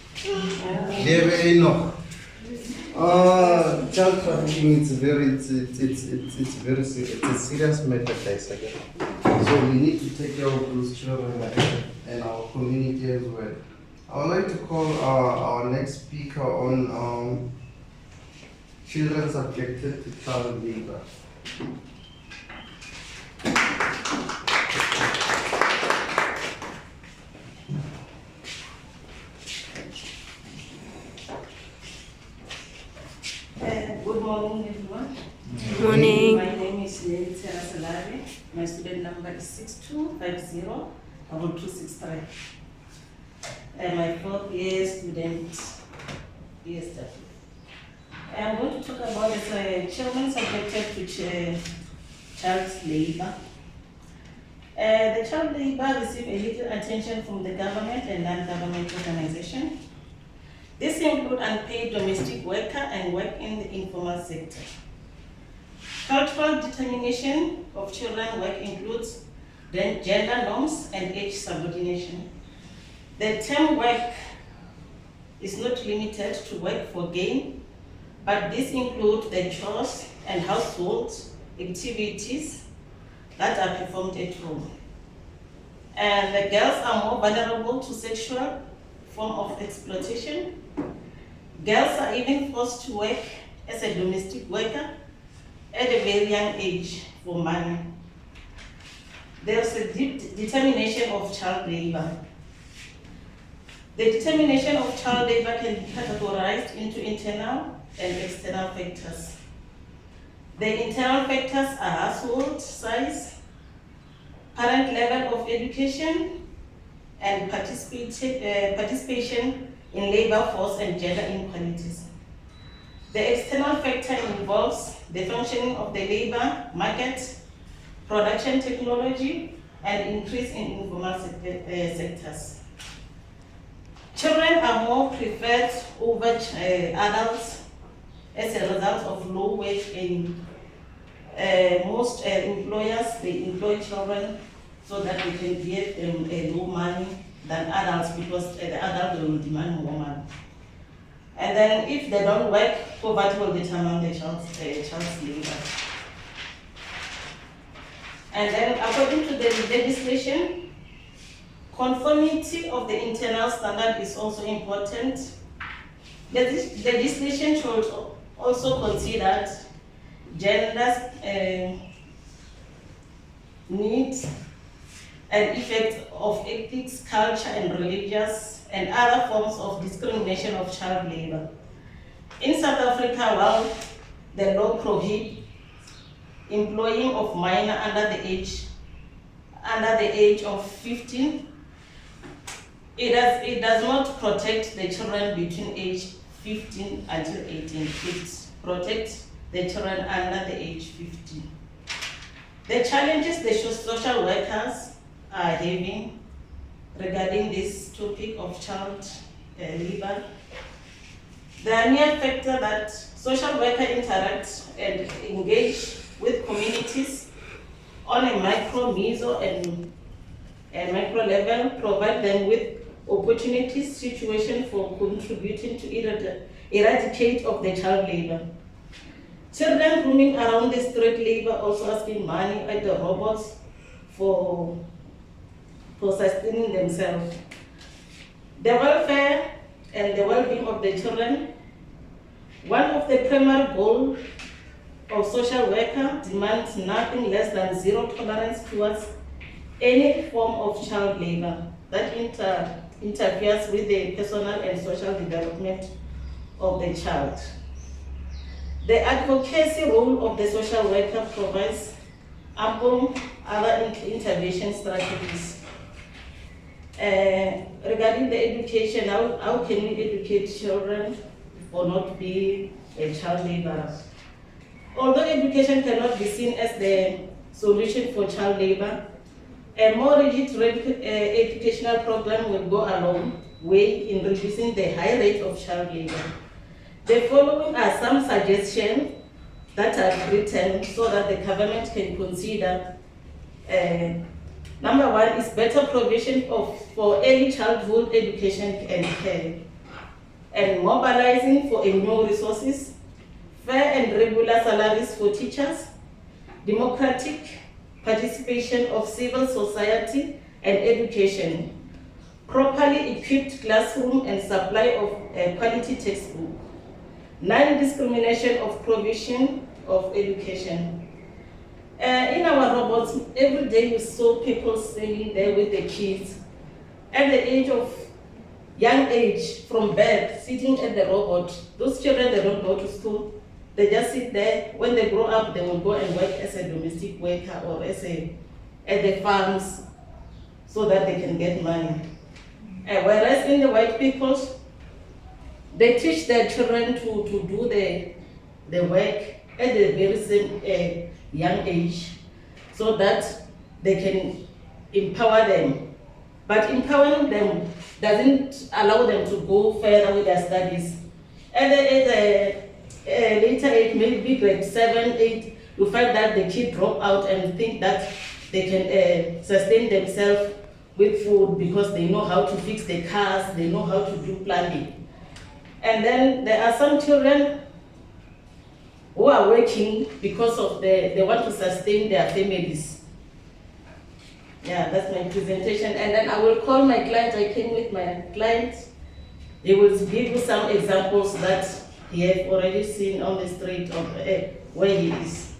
Child trafficking is very serious. It's a serious matter, guys. Again. So we need to take care of those children and our community as well. I would like to call our next speaker on children subjected to child labor. Good morning, everyone. Good morning. My name is Nelly Salari. My student number is 6250-2263. And my fourth year student, BSW. I'm going to talk about children subjected to child labor. The child labor receive a little attention from the government and non-government organizations. This includes unpaid domestic worker and work in the informal sector. Cultural determination of children work includes gender norms and age subordination. The term work is not limited to work for gain, but this includes the chores and household activities that are performed at home. And the girls are more vulnerable to sexual form of exploitation. Girls are even forced to work as a domestic worker at a very young age for money. There's a deep determination of child labor. The determination of child labor can be categorized into internal and external factors. The internal factors are household size, parent level of education, and participation in labor force and gender inequalities. The external factor involves the functioning of the labor market, production technology, and increase in informal sectors. Children are more preferred over adults as a result of low wage earning. Most employers, they employ children so that they can get low money than adults, because the adult will demand more money. And then if they don't work, poverty will determine the child's labor. And then according to the legislation, conformity of the internal standard is also important. The legislation should also consider gender needs and effects of ethics, culture, and religious and other forms of discrimination of child labor. In South Africa, while the law prohibits employing of minor under the age of 15, it does not protect the children between age 15 until 18. It protects the children under the age 15. The challenges the social workers are having regarding this topic of child labor, the mere factor that social workers interact and engage with communities on a micro, meso, and micro level, provide them with opportunities, situation for contributing to eradicate of the child labor. Children roaming around the street labor, also asking money at the robots for sustaining themselves. The welfare and the well-being of the children. One of the primary goals of social worker demands nothing less than zero tolerance towards any form of child labor that interferes with the personal and social development of the child. The advocacy role of the social worker provides ample other intervention strategies. Regarding the education, how can we educate children for not being a child laborer? Although education cannot be seen as the solution for child labor, a more rigid educational program will go a long way in reducing the high rate of child labor. The following are some suggestions that are written so that the government can consider. Number one is better provision for early childhood education and care, and mobilizing for new resources, fair and regular salaries for teachers, democratic participation of civil society and education, properly equipped classroom and supply of quality textbook, non-discrimination of provision of education. In our robots, every day we saw people standing there with the kids at the young age, from birth, sitting at the robot. Those children, they don't go to school. They just sit there. When they grow up, they will go and work as a domestic worker or at the farms so that they can get money. Whereas in the white peoples, they teach their children to do the work at the very same young age so that they can empower them. But empowering them doesn't allow them to go further with their studies. At the later age, maybe grade 7, 8, you find that the kid drop out and think that they can sustain themselves with food because they know how to fix the cars, they know how to do plumbing. And then there are some children who are working because of they want to sustain their families. Yeah, that's my presentation. And then I will call my client. I came with my client. He will give you some examples that he has already seen on the street of where he is.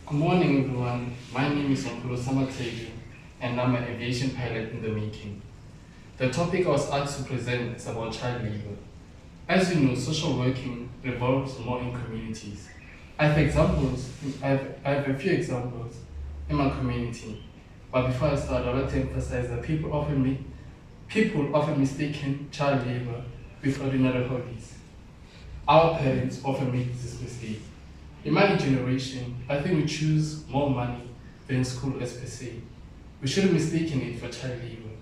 Good morning. morning, everyone. My name is Onkulu Samategu, and I'm an aviation pilot in the making. The topic I was asked to present is about child labor. As you know, social working revolves more in communities. I have a few examples in my community. But before I start, I'd like to emphasize that people often mistaken child labor with ordinary hobbies. Our parents often make this mistake. In my generation, I think we choose more money than school as per se. We should have mistaken it for child labor.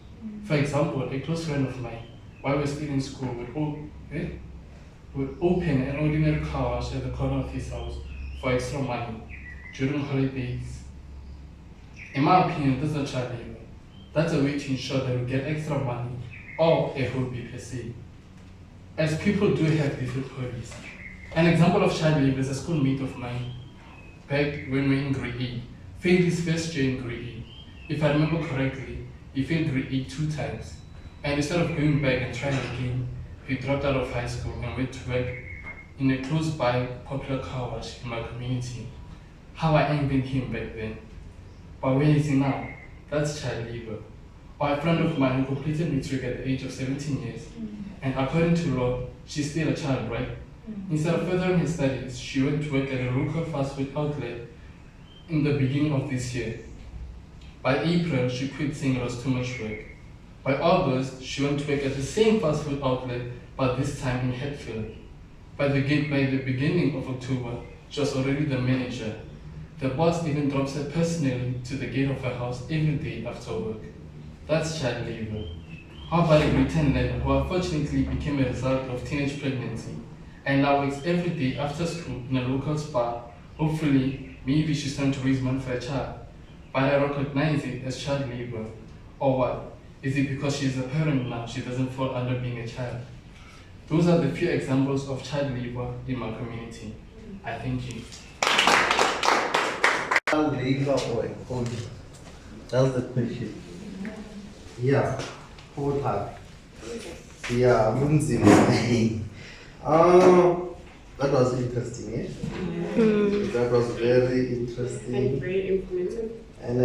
For example, a close friend of mine, while we were still in school, would open an ordinary car wash at the corner of his house for extra money during holidays. In my opinion, that's not child labor. That's a way to ensure that we get extra money or a hobby per se. As people do have different hobbies. An example of child labor is a schoolmate of mine, back when we were in grade 8, failed his first year in grade 8. If I remember correctly, he failed grade 8 2 times. And instead of going back and trying again, he dropped out of high school and went to work in a close-by popular car wash in my community. How I envied him back then. But where is he now? That's child labor. Or a friend of mine who completed matric at the age of 17 years. And according to law, she's still a child, right? Instead of furthering her studies, she went to work at a local fast food outlet in the beginning of this year. By April, she quit saying it was too much work. By August, she went to work at the same fast food outlet, but this time in Hatfield. By the beginning of October, she was already the manager. The boss even drops her personally to the gate of her house every day after work. That's child labor. How about a grade 10 learner who unfortunately became a result of teenage pregnancy and now works every day after school in a local spa? Hopefully, maybe she's trying to raise money for a child. But I recognize it as child labor. Or what? Is it because she's a parent now she doesn't fall under being a child? Those are the few examples of child labor in my community. I thank you. Child labor or a hobby? That's the question. Yeah, hold hard. Yeah, Munzim. That was interesting, eh? That was very interesting. And very informative. And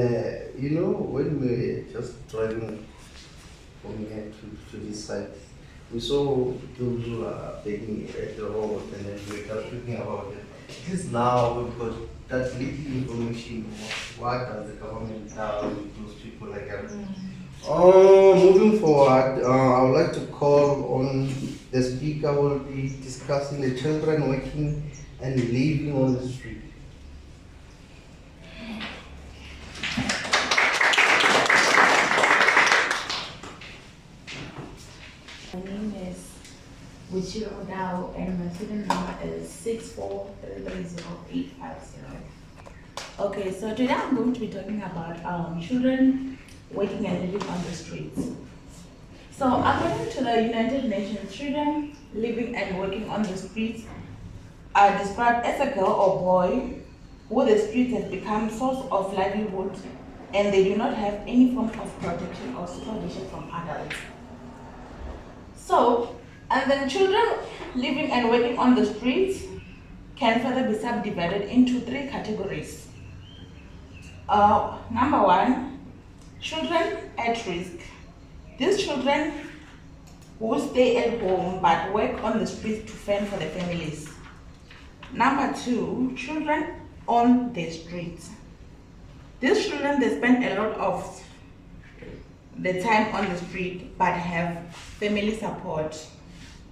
you know, when we were just driving from here to this side, we saw those who are begging at the robot, and then we were just talking about it. At least now we've got that little information. What does the government do with those people like that? Moving forward, I would like to call on the speaker who will be discussing the children working and living on the street. My name is Wichiro Dao and my student number is 64330-850. Okay, so today I'm going to be talking about children working and living on the streets. So according to the United Nations, children living and working on the streets are described as a girl or boy who the street has become source of livelihood and they do not have any form of protection or supervision from adults. So, and then children living and working on the streets can further be subdivided into 3 categories. Number 1, children at risk. These children who stay at home but work on the streets to fend for their families. Number 2, children on the streets. These children, they spend a lot of the time on the street but have family support.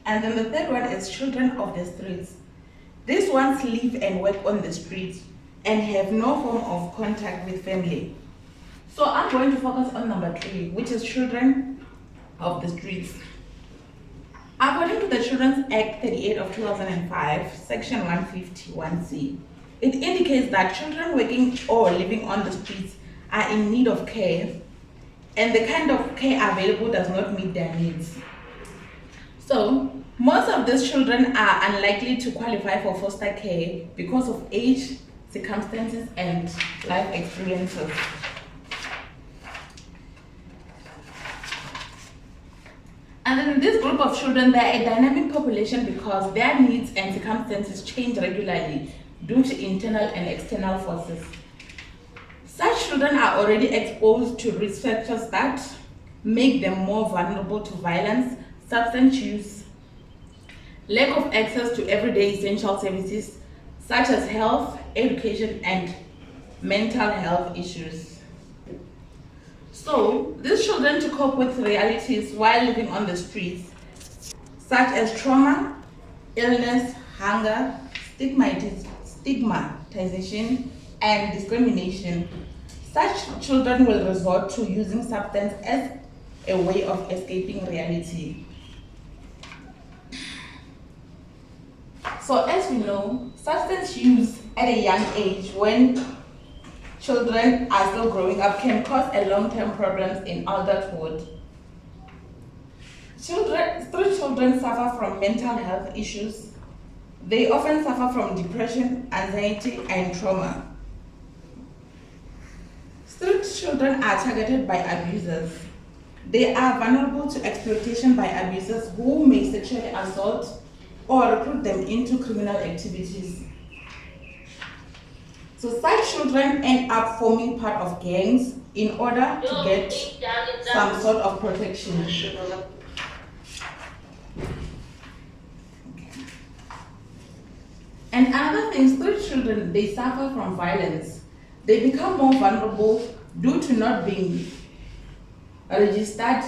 And then the third one is children of the streets. These ones live and work on the streets and have no form of contact with family. So I'm going to focus on number 3, which is children of the streets. According to the Children's Act 38 of 2005, Section 151C, it indicates that children working or living on the streets are in need of care, and the kind of care available does not meet their needs. So, most of these children are unlikely to qualify for foster care because of age, circumstances, and life experiences. And then in this group of children, they are a dynamic population because their needs and circumstances change regularly due to internal and external forces. children are already exposed to risk factors that make them more vulnerable to violence, substance use, lack of access to everyday essential services such as health, education, and mental health issues. So, these children to cope with realities while living on the streets, such as trauma, illness, hunger, stigmatization, and discrimination, such children will resort to using substance as a way of escaping reality. So as we know, substance use at a young age when children are still growing up can cause a long-term problems in adulthood. Street children suffer from mental health issues. They often suffer from depression, anxiety, and trauma. Street children are targeted by abusers. They are vulnerable to exploitation by abusers who may sexually assault or recruit them into criminal activities. So such children end up forming part of gangs in order to get some sort of protection. And another thing, street children, they suffer from violence. They become more vulnerable due to not being registered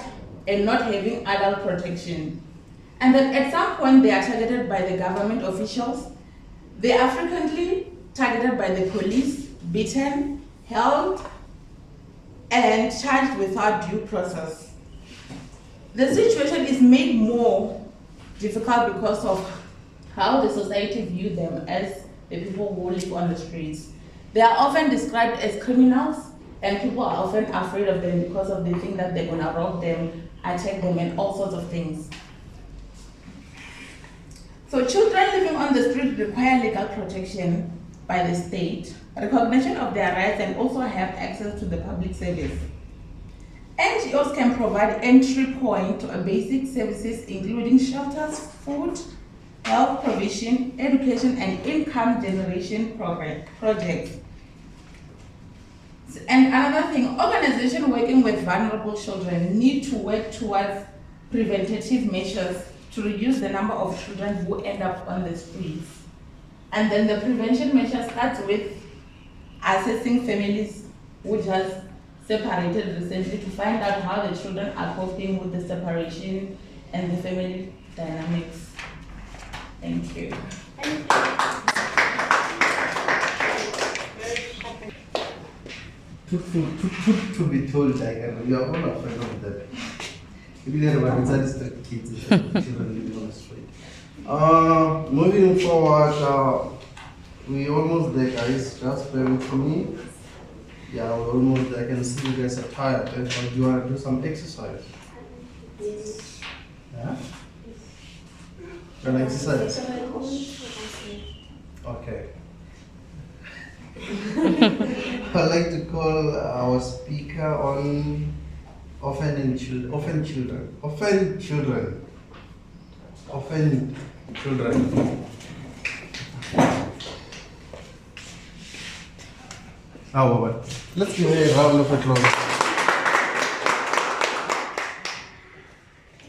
and not having adult protection. And then at some point they are targeted by the government officials. They are frequently targeted by the police, beaten, held, and charged without due process. The situation is made more difficult because of how the society views them as the people who live on the streets. They are often described as criminals, and people are often afraid of them because of they think that they're gonna rob them, attack them, and all sorts of things. So children living on the street require legal protection by the state, recognition of their rights, and also have access to the public service. NGOs can provide entry point to basic services including shelters, food, health provision, education, and income generation projects. And another thing, organizations working with vulnerable children need to work towards preventative measures to reduce the number of children who end up on the streets. And then the prevention measure starts with assessing families who just separated recently to find out how the children are coping with the separation and the family dynamics. Thank you. To be told, like, we are all afraid of that. Maybe everyone inside the kids, children living on the street. Moving forward, we almost there, guys. Just bear with me. Yeah, we're almost there. I can see you guys are tired. Do you want to do some exercise? Yes. Yeah? An exercise? Okay. I'd like to call our speaker on offending children. However, let's give a round of applause.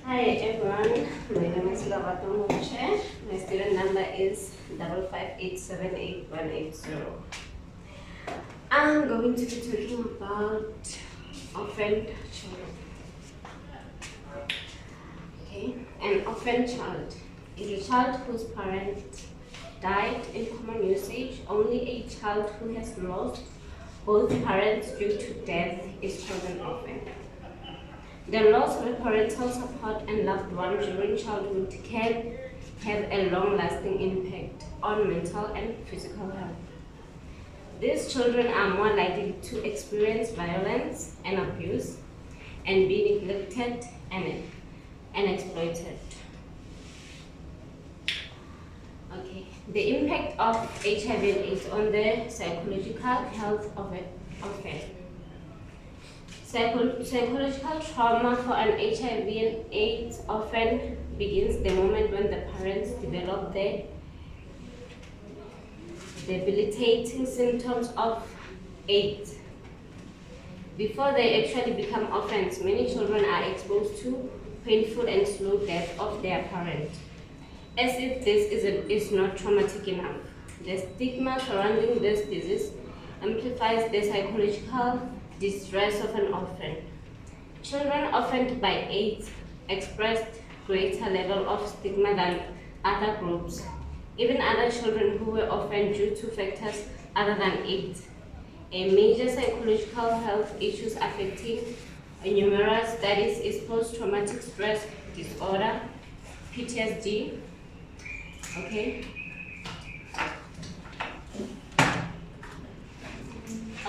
Hi everyone, my name is Lavato Moche. My student number is 558788180. I'm going to be talking about orphaned children. Okay, an orphan child is a child whose parents died in common usage. Only a child who has lost both parents due to death is called an orphan. The loss of parental support and loved one during childhood can have a long-lasting impact on mental and physical health. These children are more likely to experience violence and abuse and be neglected and exploited. Okay. The impact of HIV and AIDS on the psychological health of an orphan. Psychological trauma for an HIV and AIDS orphan begins the moment when the parents develop the debilitating symptoms of AIDS. Before they actually become orphans, many children are exposed to painful and slow death of their parent. As if this is not traumatic enough, the stigma surrounding this disease amplifies the psychological distress of an orphan. Children orphaned by AIDS expressed greater level of stigma than other groups, even other children who were orphaned due to factors other than AIDS. A major psychological health issues affecting numerous studies is post-traumatic stress disorder, PTSD. Okay.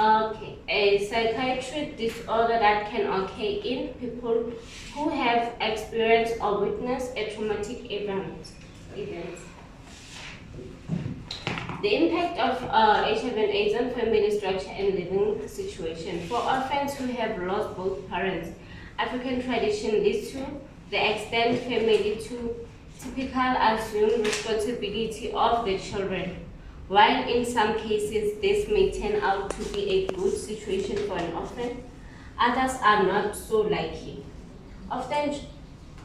Okay, a psychiatric disorder that can occur in people who have experienced or witnessed a traumatic event. The impact of HIV and AIDS on family structure and living situation. For orphans who have lost both parents, African tradition leads to the extended family to typical assumed responsibility of the children. While in some cases this may turn out to be a good situation for an orphan, others are not so likely. Often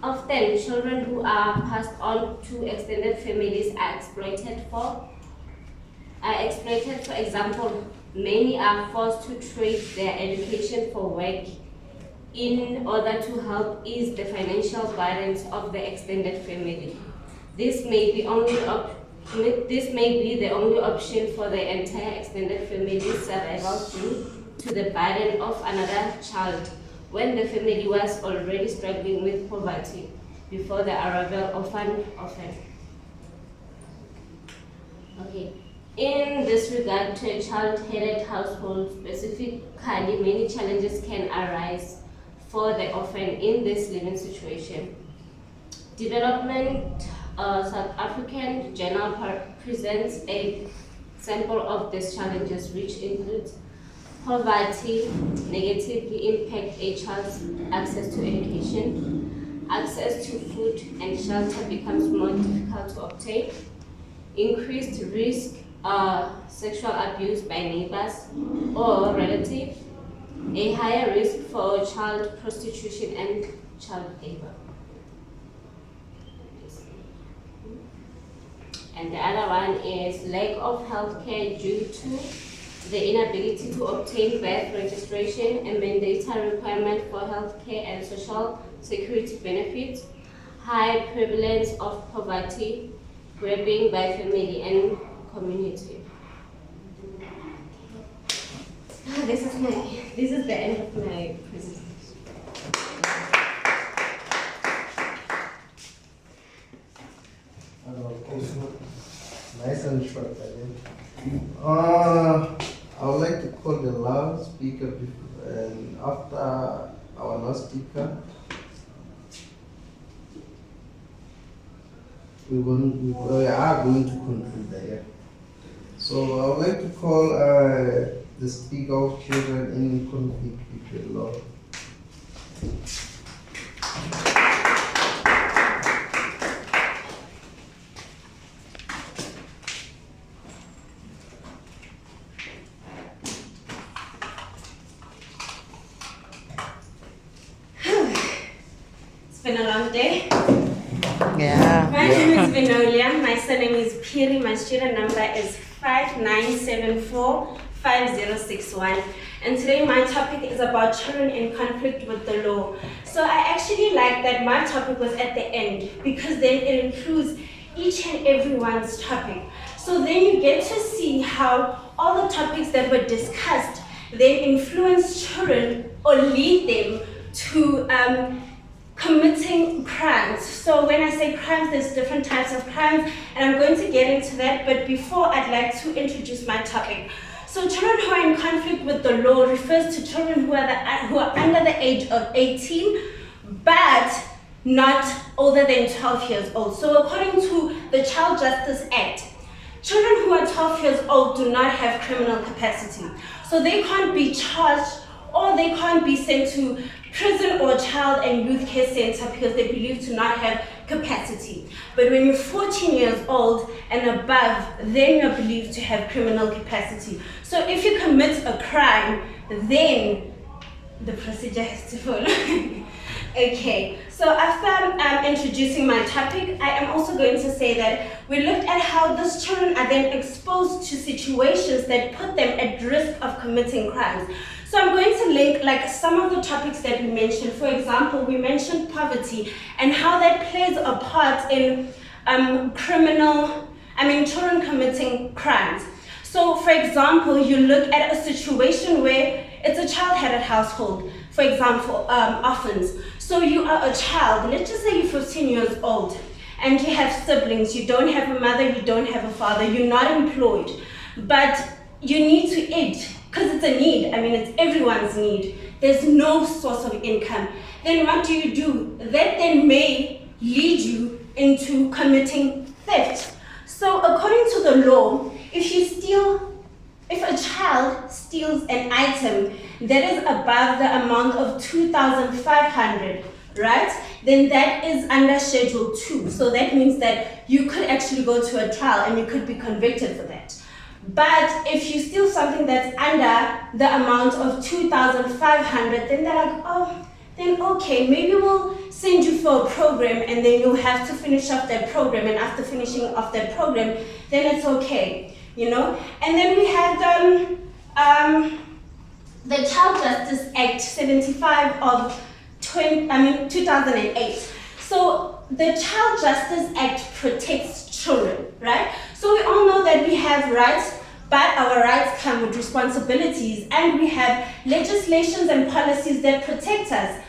children who are passed on to extended families are exploited. For example, many are forced to trade their education for work in order to help ease the financial burdens of the extended family. This may be the only option for the entire extended family's survival due to the burden of another child when the family was already struggling with poverty before the arrival of an orphan. Okay. In this regard, to a child-headed household specifically, many challenges can arise for the orphan in this living situation. Development South African Journal presents a sample of these challenges, which includes poverty negatively impact a child's access to education, access to food and shelter becomes more difficult to obtain, increased risk sexual abuse by neighbors or relatives, a higher risk for child prostitution and child labor. And the other one is lack of health care due to the inability to obtain birth registration and mandatory requirement for health care and social security benefits, high prevalence of poverty, grabbing by family and community. This is the end of my presentation. Nice and short, I would like to call the last speaker, and after our last speaker, we are going to conclude there. So I would like to call the speaker of children in conflict with the law. It's been a long day. Yeah. My name is Vinolia. My surname is Piri. My student number is 59745061. And today my topic is about children in conflict with the law. So I actually like that my topic was at the end, because then it includes each and everyone's topic. So then you get to see how all the topics that were discussed then influence children or lead them to committing crimes. So when I say crimes, there's different types of crimes, and I'm going to get into that, but before I'd like to introduce my topic. So children who are in conflict with the law refers to children who are under the age of 18, but not older than 12 years old. So according to the Child Justice Act, children who are 12 years old do not have criminal capacity. So they can't be charged or they can't be sent to prison or child and youth care center because they're believed to not have capacity. But when you're 14 years old and above, then you're believed to have criminal capacity. So if you commit a crime, then the procedure has to follow. Okay, so after introducing my topic, I am also going to say that we looked at how these children are then exposed to situations that put them at risk of committing crimes. So I'm going to link like some of the topics that we mentioned. For example, we mentioned poverty and how that plays a part in children committing crimes. So for example, you look at a situation where it's a child-headed household, for example, orphans. So you are a child, let's just say you're 15 years old, and you have siblings, you don't have a mother, you don't have a father, you're not employed, but you need to eat, because it's a need, it's everyone's need. There's no source of income. Then what do? That then may lead you into committing theft. So according to the law, if a child steals an item that is above the amount of 2,500, right? Then that is under Schedule 2. So that means that you could actually go to a trial and you could be convicted for that. But if you steal something that's under the amount of 2,500, then they're like, oh, then okay, maybe we'll send you for a program and then you'll have to finish off that program, and after finishing off that program, then it's okay, And then we have the Child Justice Act 75 of 2008. So the Child Justice Act protects children, right? So we all know that we have rights, but our rights come with responsibilities, and we have legislations and policies that protect us.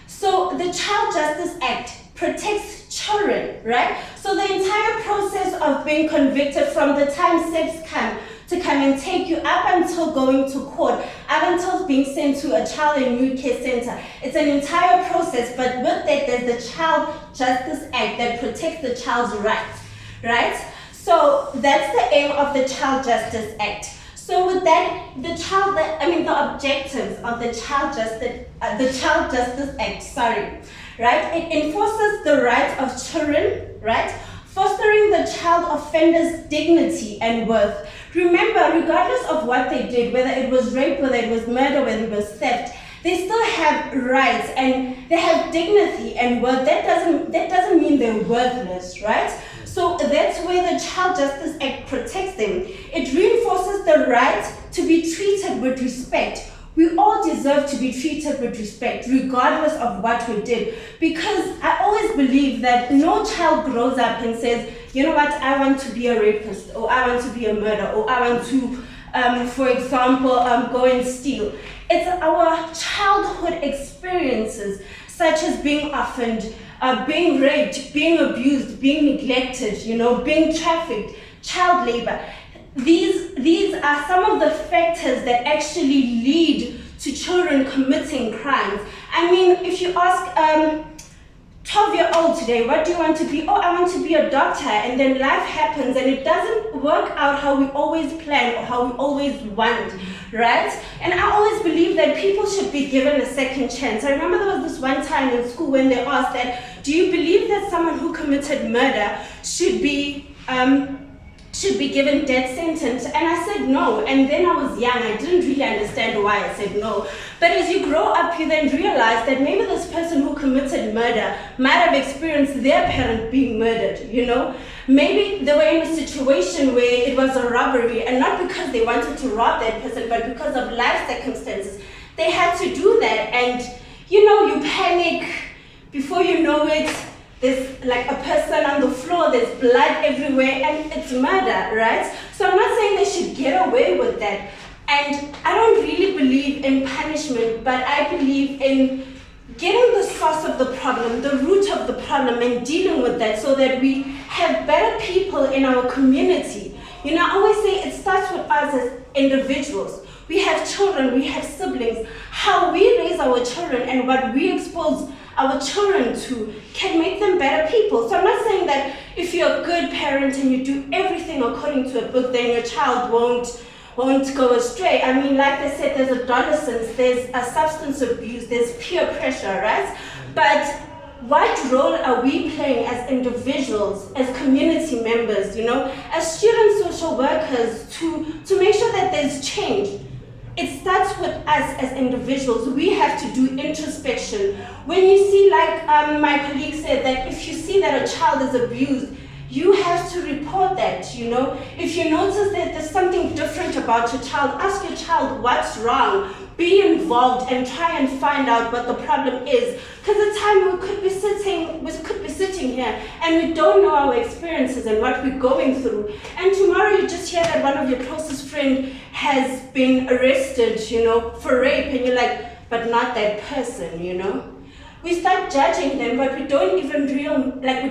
So the Child Justice Act protects children, right? So the entire process of being convicted from the time steps come to come and take you up until going to court, up until being sent to a child and youth care center. It's an entire process, but with that, there's the Child Justice Act that protects the child's rights, right? So that's the aim of the Child Justice Act. So with that, the objectives of the Child Justice Act, right? It enforces the rights of children, right? Fostering the child offender's dignity and worth. Remember, regardless of what they did, whether it was rape, whether it was murder, whether it was theft, they still have rights and they have dignity and worth. That doesn't mean they're worthless, right? So that's where the Child Justice Act protects them. It reinforces the right to be treated with respect. We all deserve to be treated with respect, regardless of what we did. Because I always believe that no child grows up and says, you know what, I want to be a rapist, or I want to be a murderer, or I want to, for example, go and steal. It's our childhood experiences, such as being orphaned, being raped, being abused, being neglected, being trafficked, child labor. These are some of the factors that actually lead to children committing crimes. If you ask 12-year-old today, what do you want to be? Oh, I want to be a doctor. And then life happens and it doesn't work out how we always plan or how we always want, right? And I always believe that people should be given a second chance. I remember there was this one time in school when they asked that, do you believe that someone who committed murder should be given death sentence? And I said no. And then I was young, I didn't really understand why I said no. But as you grow up, you then realize that maybe this person who committed murder might have experienced their parent being murdered, Maybe they were in a situation where it was a robbery, and not because they wanted to rob that person, but because of life circumstances. They had to do that, and you panic. Before you know it, there's like a person on the floor, there's blood everywhere, and it's murder, right? So I'm not saying they should get away with that. And I don't really believe in punishment, but I believe in getting the source of the problem, the root of the problem, and dealing with that so that we have better people in our community. I always say it starts with us as individuals. We have children, we have siblings. How we raise our children and what we expose our children to can make them better people. So I'm not saying that if you're a good parent and you do everything according to a book, then your child won't go astray. Like I said, there's adolescence, there's a substance abuse, there's peer pressure, right? But what role are we playing as individuals, as community members, as student social workers to make sure that there's change? it starts with us as individuals. We have to do introspection. When you see, like my colleague said, that if you see that a child is abused, you have to report that, you know. If you notice that there's something different about your child, ask your child what's wrong. Be involved and try and find out what the problem is. Because at times we could be sitting here and we don't know our experiences and what we're going through. And tomorrow you just hear that one of your closest friends has been arrested, you know, for rape, and you're like, but not that person, you know. We start judging them, but we don't even we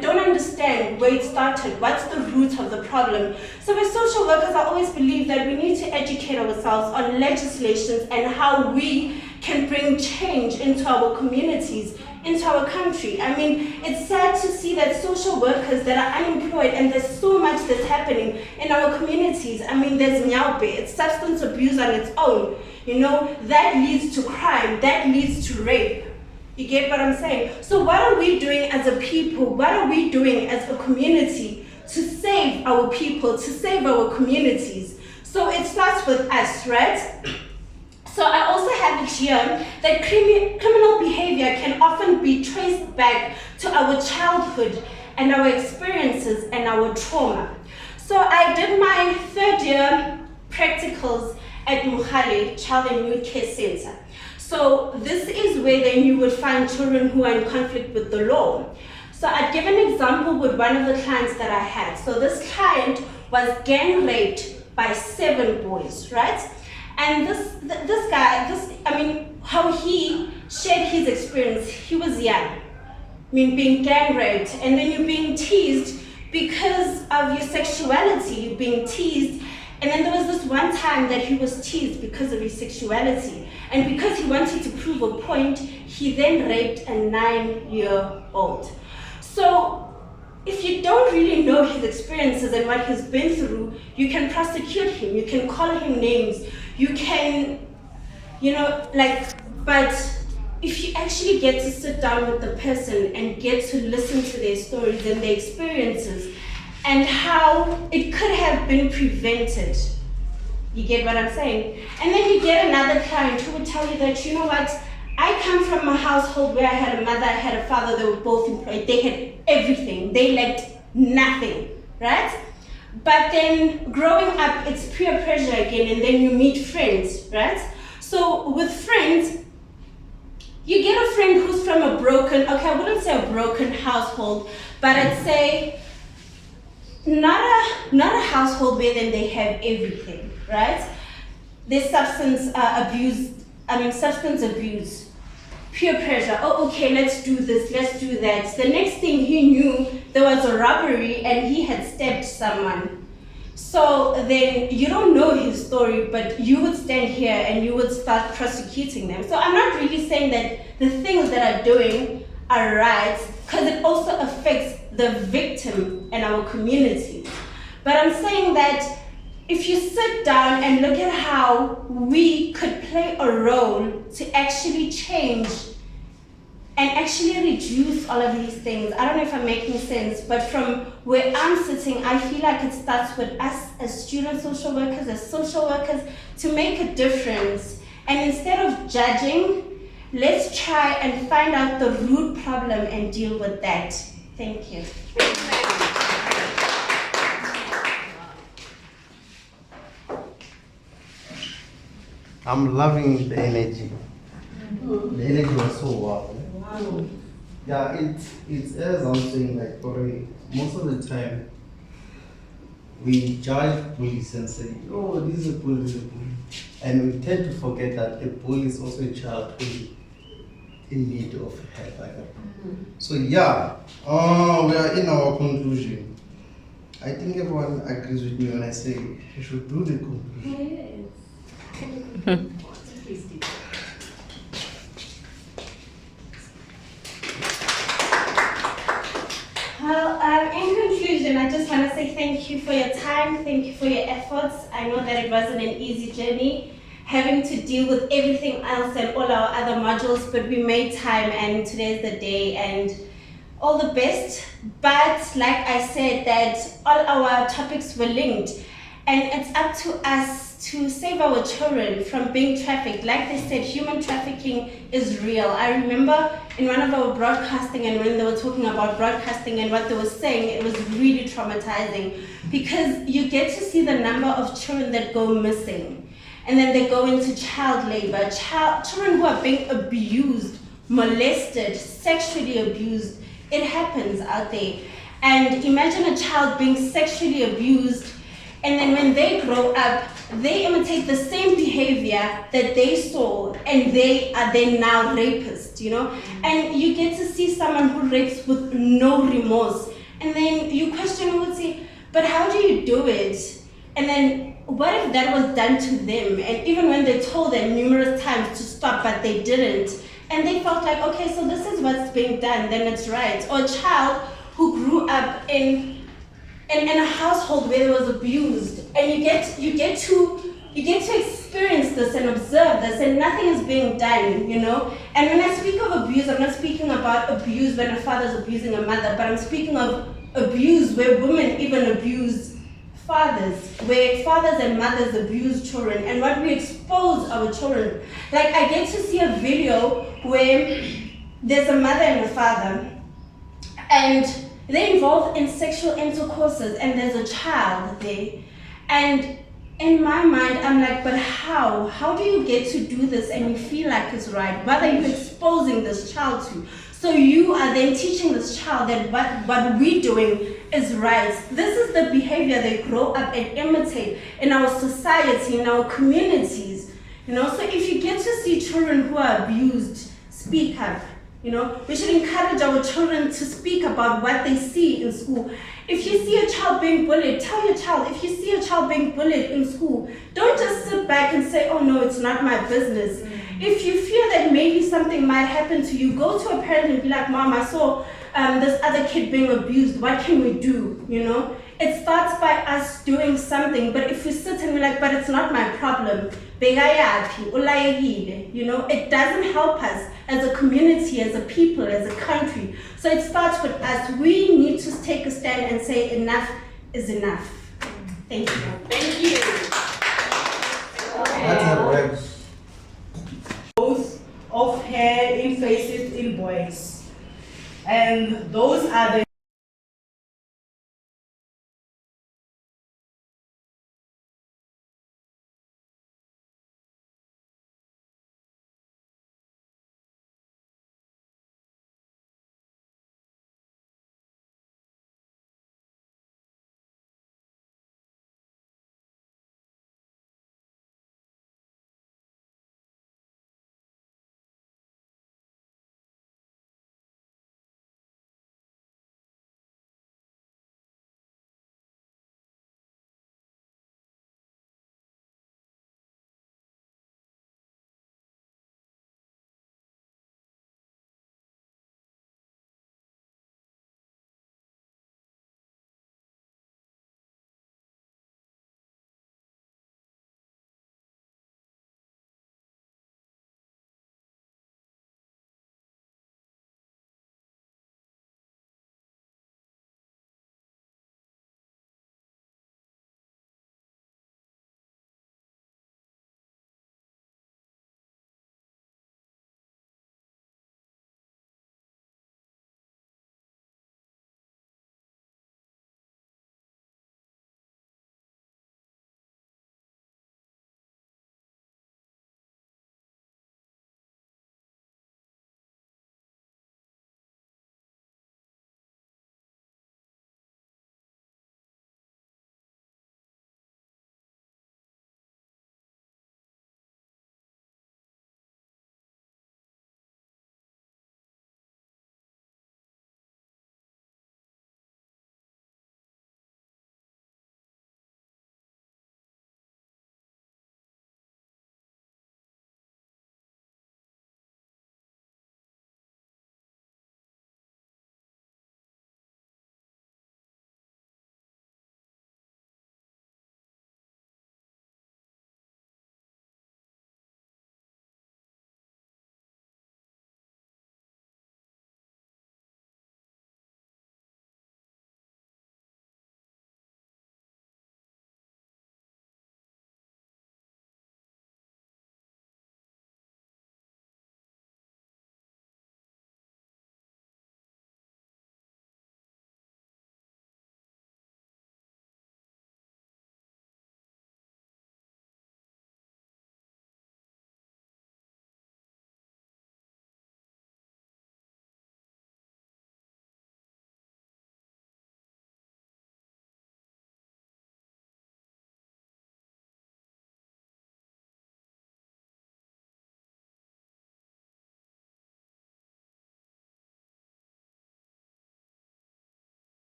don't understand where it started, what's the root of the problem. So as social workers, I always believe that we need to educate ourselves on legislations and how we can bring change into our communities, into our country. I mean, it's sad to see that social workers that are unemployed, and there's so much that's happening in our communities. I mean, there's nyaupe, it's substance abuse on its own, you know, that leads to crime, that leads to rape. You get what I'm saying? So what are we doing as a people? What are we doing as a community to save our people, to save our communities? So it starts with us, right? So I also have it here that criminal behavior can often be traced back to our childhood and our experiences and our trauma. So I did my 3rd year practicals at Mukhale Child and Youth Care Center. So this is where then you would find children who are in conflict with the law. So I'd give an example with one of the clients that I had. So this client was gang raped by 7 boys, right? And this guy, how he shared his experience, he was young. I mean, being gang raped, and then you're being teased because of your sexuality, you're being teased. And then there was this one time that he was teased because of his sexuality. And because he wanted to prove a point, he then raped a 9-year-old. So if you don't really know his experiences and what he's been through, you can prosecute him, you can call him names, you can, but if you actually get to sit down with the person and get to listen to their stories and their experiences, and how it could have been prevented. You get what I'm saying? And then you get another client who would tell you that, you know what, I come from a household where I had a mother, I had a father, they were both employed, they had everything, they lacked nothing, right? But then growing up, it's peer pressure again, and then you meet friends, right? So with friends, you get a friend who's from a broken, okay, I wouldn't say a broken household, but I'd say not a household where then they have everything, right? There's substance abuse, peer pressure. Oh, okay, let's do this, let's do that. The next thing he knew, there was a robbery and he had stabbed someone. So then you don't know his story, but you would stand here and you would start prosecuting them. So I'm not really saying that the things that are doing are right, because it also affects the victim and our community. But I'm saying that if you sit down and look at how we could play a role to actually change and actually reduce all of these things, I don't know if I'm making sense, but from where I'm sitting, I feel like it starts with us as student social workers, as social workers, to make a difference. And instead of judging, let's try and find out the root problem and deal with that. Thank you. I'm loving the energy. The energy was so wow. Yeah, it's as I'm saying, like, most of the time we judge bullies and say, oh, this is a bully, this is a bully. And we tend to forget that a bully is also a child who in need of help. So yeah, we are in our conclusion. I think everyone agrees with me when I say you should do the conclusion. Well, in conclusion, I just want to say thank you for your time, thank you for your efforts. I know that it wasn't an easy journey, having to deal with everything else and all our other modules, but we made time and today's the day, and all the best. But like I said, that all our topics were linked, And it's up to us to save our children from being trafficked. Like they said, human trafficking is real. I remember in one of our broadcasting, and when they were talking about broadcasting and what they were saying, it was really traumatizing, because you get to see the number of children that go missing. And then they go into child labor, children who are being abused, molested, sexually abused. It happens out there. And imagine a child being sexually abused, and then when they grow up, they imitate the same behavior that they saw, and they are then now rapists, you know? And you get to see someone who rapes with no remorse. And then you question and would say, but how do you do it? And then what if that was done to them? And even when they told them numerous times to stop, but they didn't, and they felt like, okay, so this is what's being done, then it's right. Or a child who grew up in a household where it was abused, and you get to experience this and observe this, and nothing is being done, you know. And when I speak of abuse, I'm not speaking about abuse when a father's abusing a mother, but I'm speaking of abuse where women even abuse fathers, where fathers and mothers abuse children, and what we expose our children. Like, I get to see a video where there's a mother and a father, and they're involved in sexual intercourses, and there's a child there. And in my mind, I'm like, but how? How do you get to do this and you feel like it's right? What are you exposing this child to? So you are then teaching this child that what we're doing is right. This is the behavior they grow up and imitate in our society, in our communities. You know, so if you get to see children who are abused, speak up. You know, we should encourage our children to speak about what they see in school. If you see a child being bullied, tell your child. If you see a child being bullied in school, don't just sit back and say, oh no, it's not my business. If you fear that maybe something might happen to you, go to a parent and be like, Mom, I saw this other kid being abused. What can we do? You know, it starts by us doing something. But if we sit and we're like, but it's not my problem, you know, it doesn't help us as a community, as a people, as a country. So it starts with us. We need to take a stand and say enough is enough. Thank you. Thank you. Both of hair in faces in boys. And those are the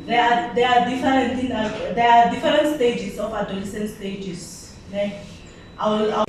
there are different stages of adolescent stages. Then I'll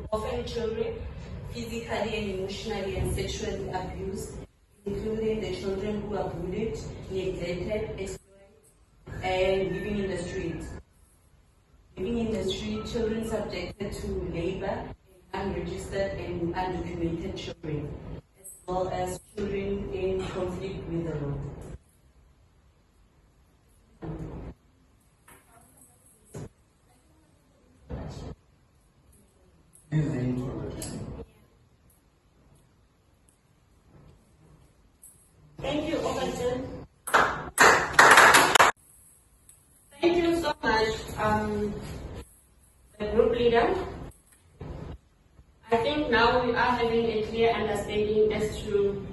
Often children physically and emotionally and sexually abused, including the children who are bullied, neglected, exploited, and living in the street. Living in the street, children subjected to labor, unregistered and undocumented children, as well as children in conflict with the law. Thank you, Ogaton. Thank you so much, the group leader. I think now we are having a clear understanding as to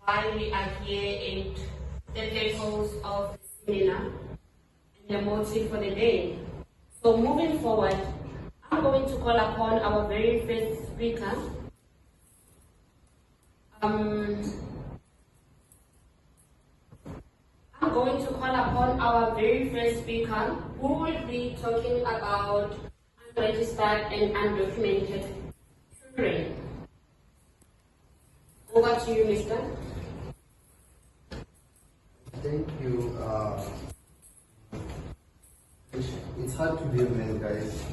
why we are here and the purpose of the seminar and the motive for the day. So moving forward, I'm going to call upon our very first speaker. I'm going to call upon our very first speaker, who will be talking about unregistered and undocumented children. Over to you, Mister. Thank you. It's hard to be a man, guys.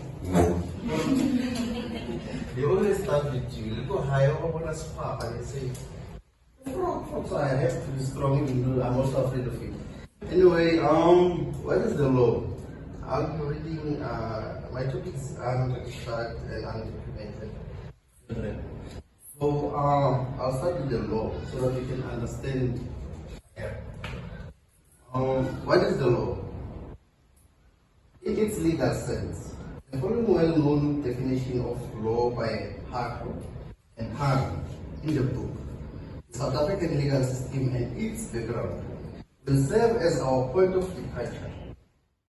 They always start with you. You go higher over a spark and they say, so I have to be strong even though I'm also afraid of it. Anyway, what is the law? I'll be reading, my topic is unregistered and undocumented children. So I'll start with the law so that you can understand. What is the law? In its legal sense, the following well-known definition of law by Harper and Harvey in the book, the South African legal system and its background, will serve as our point of departure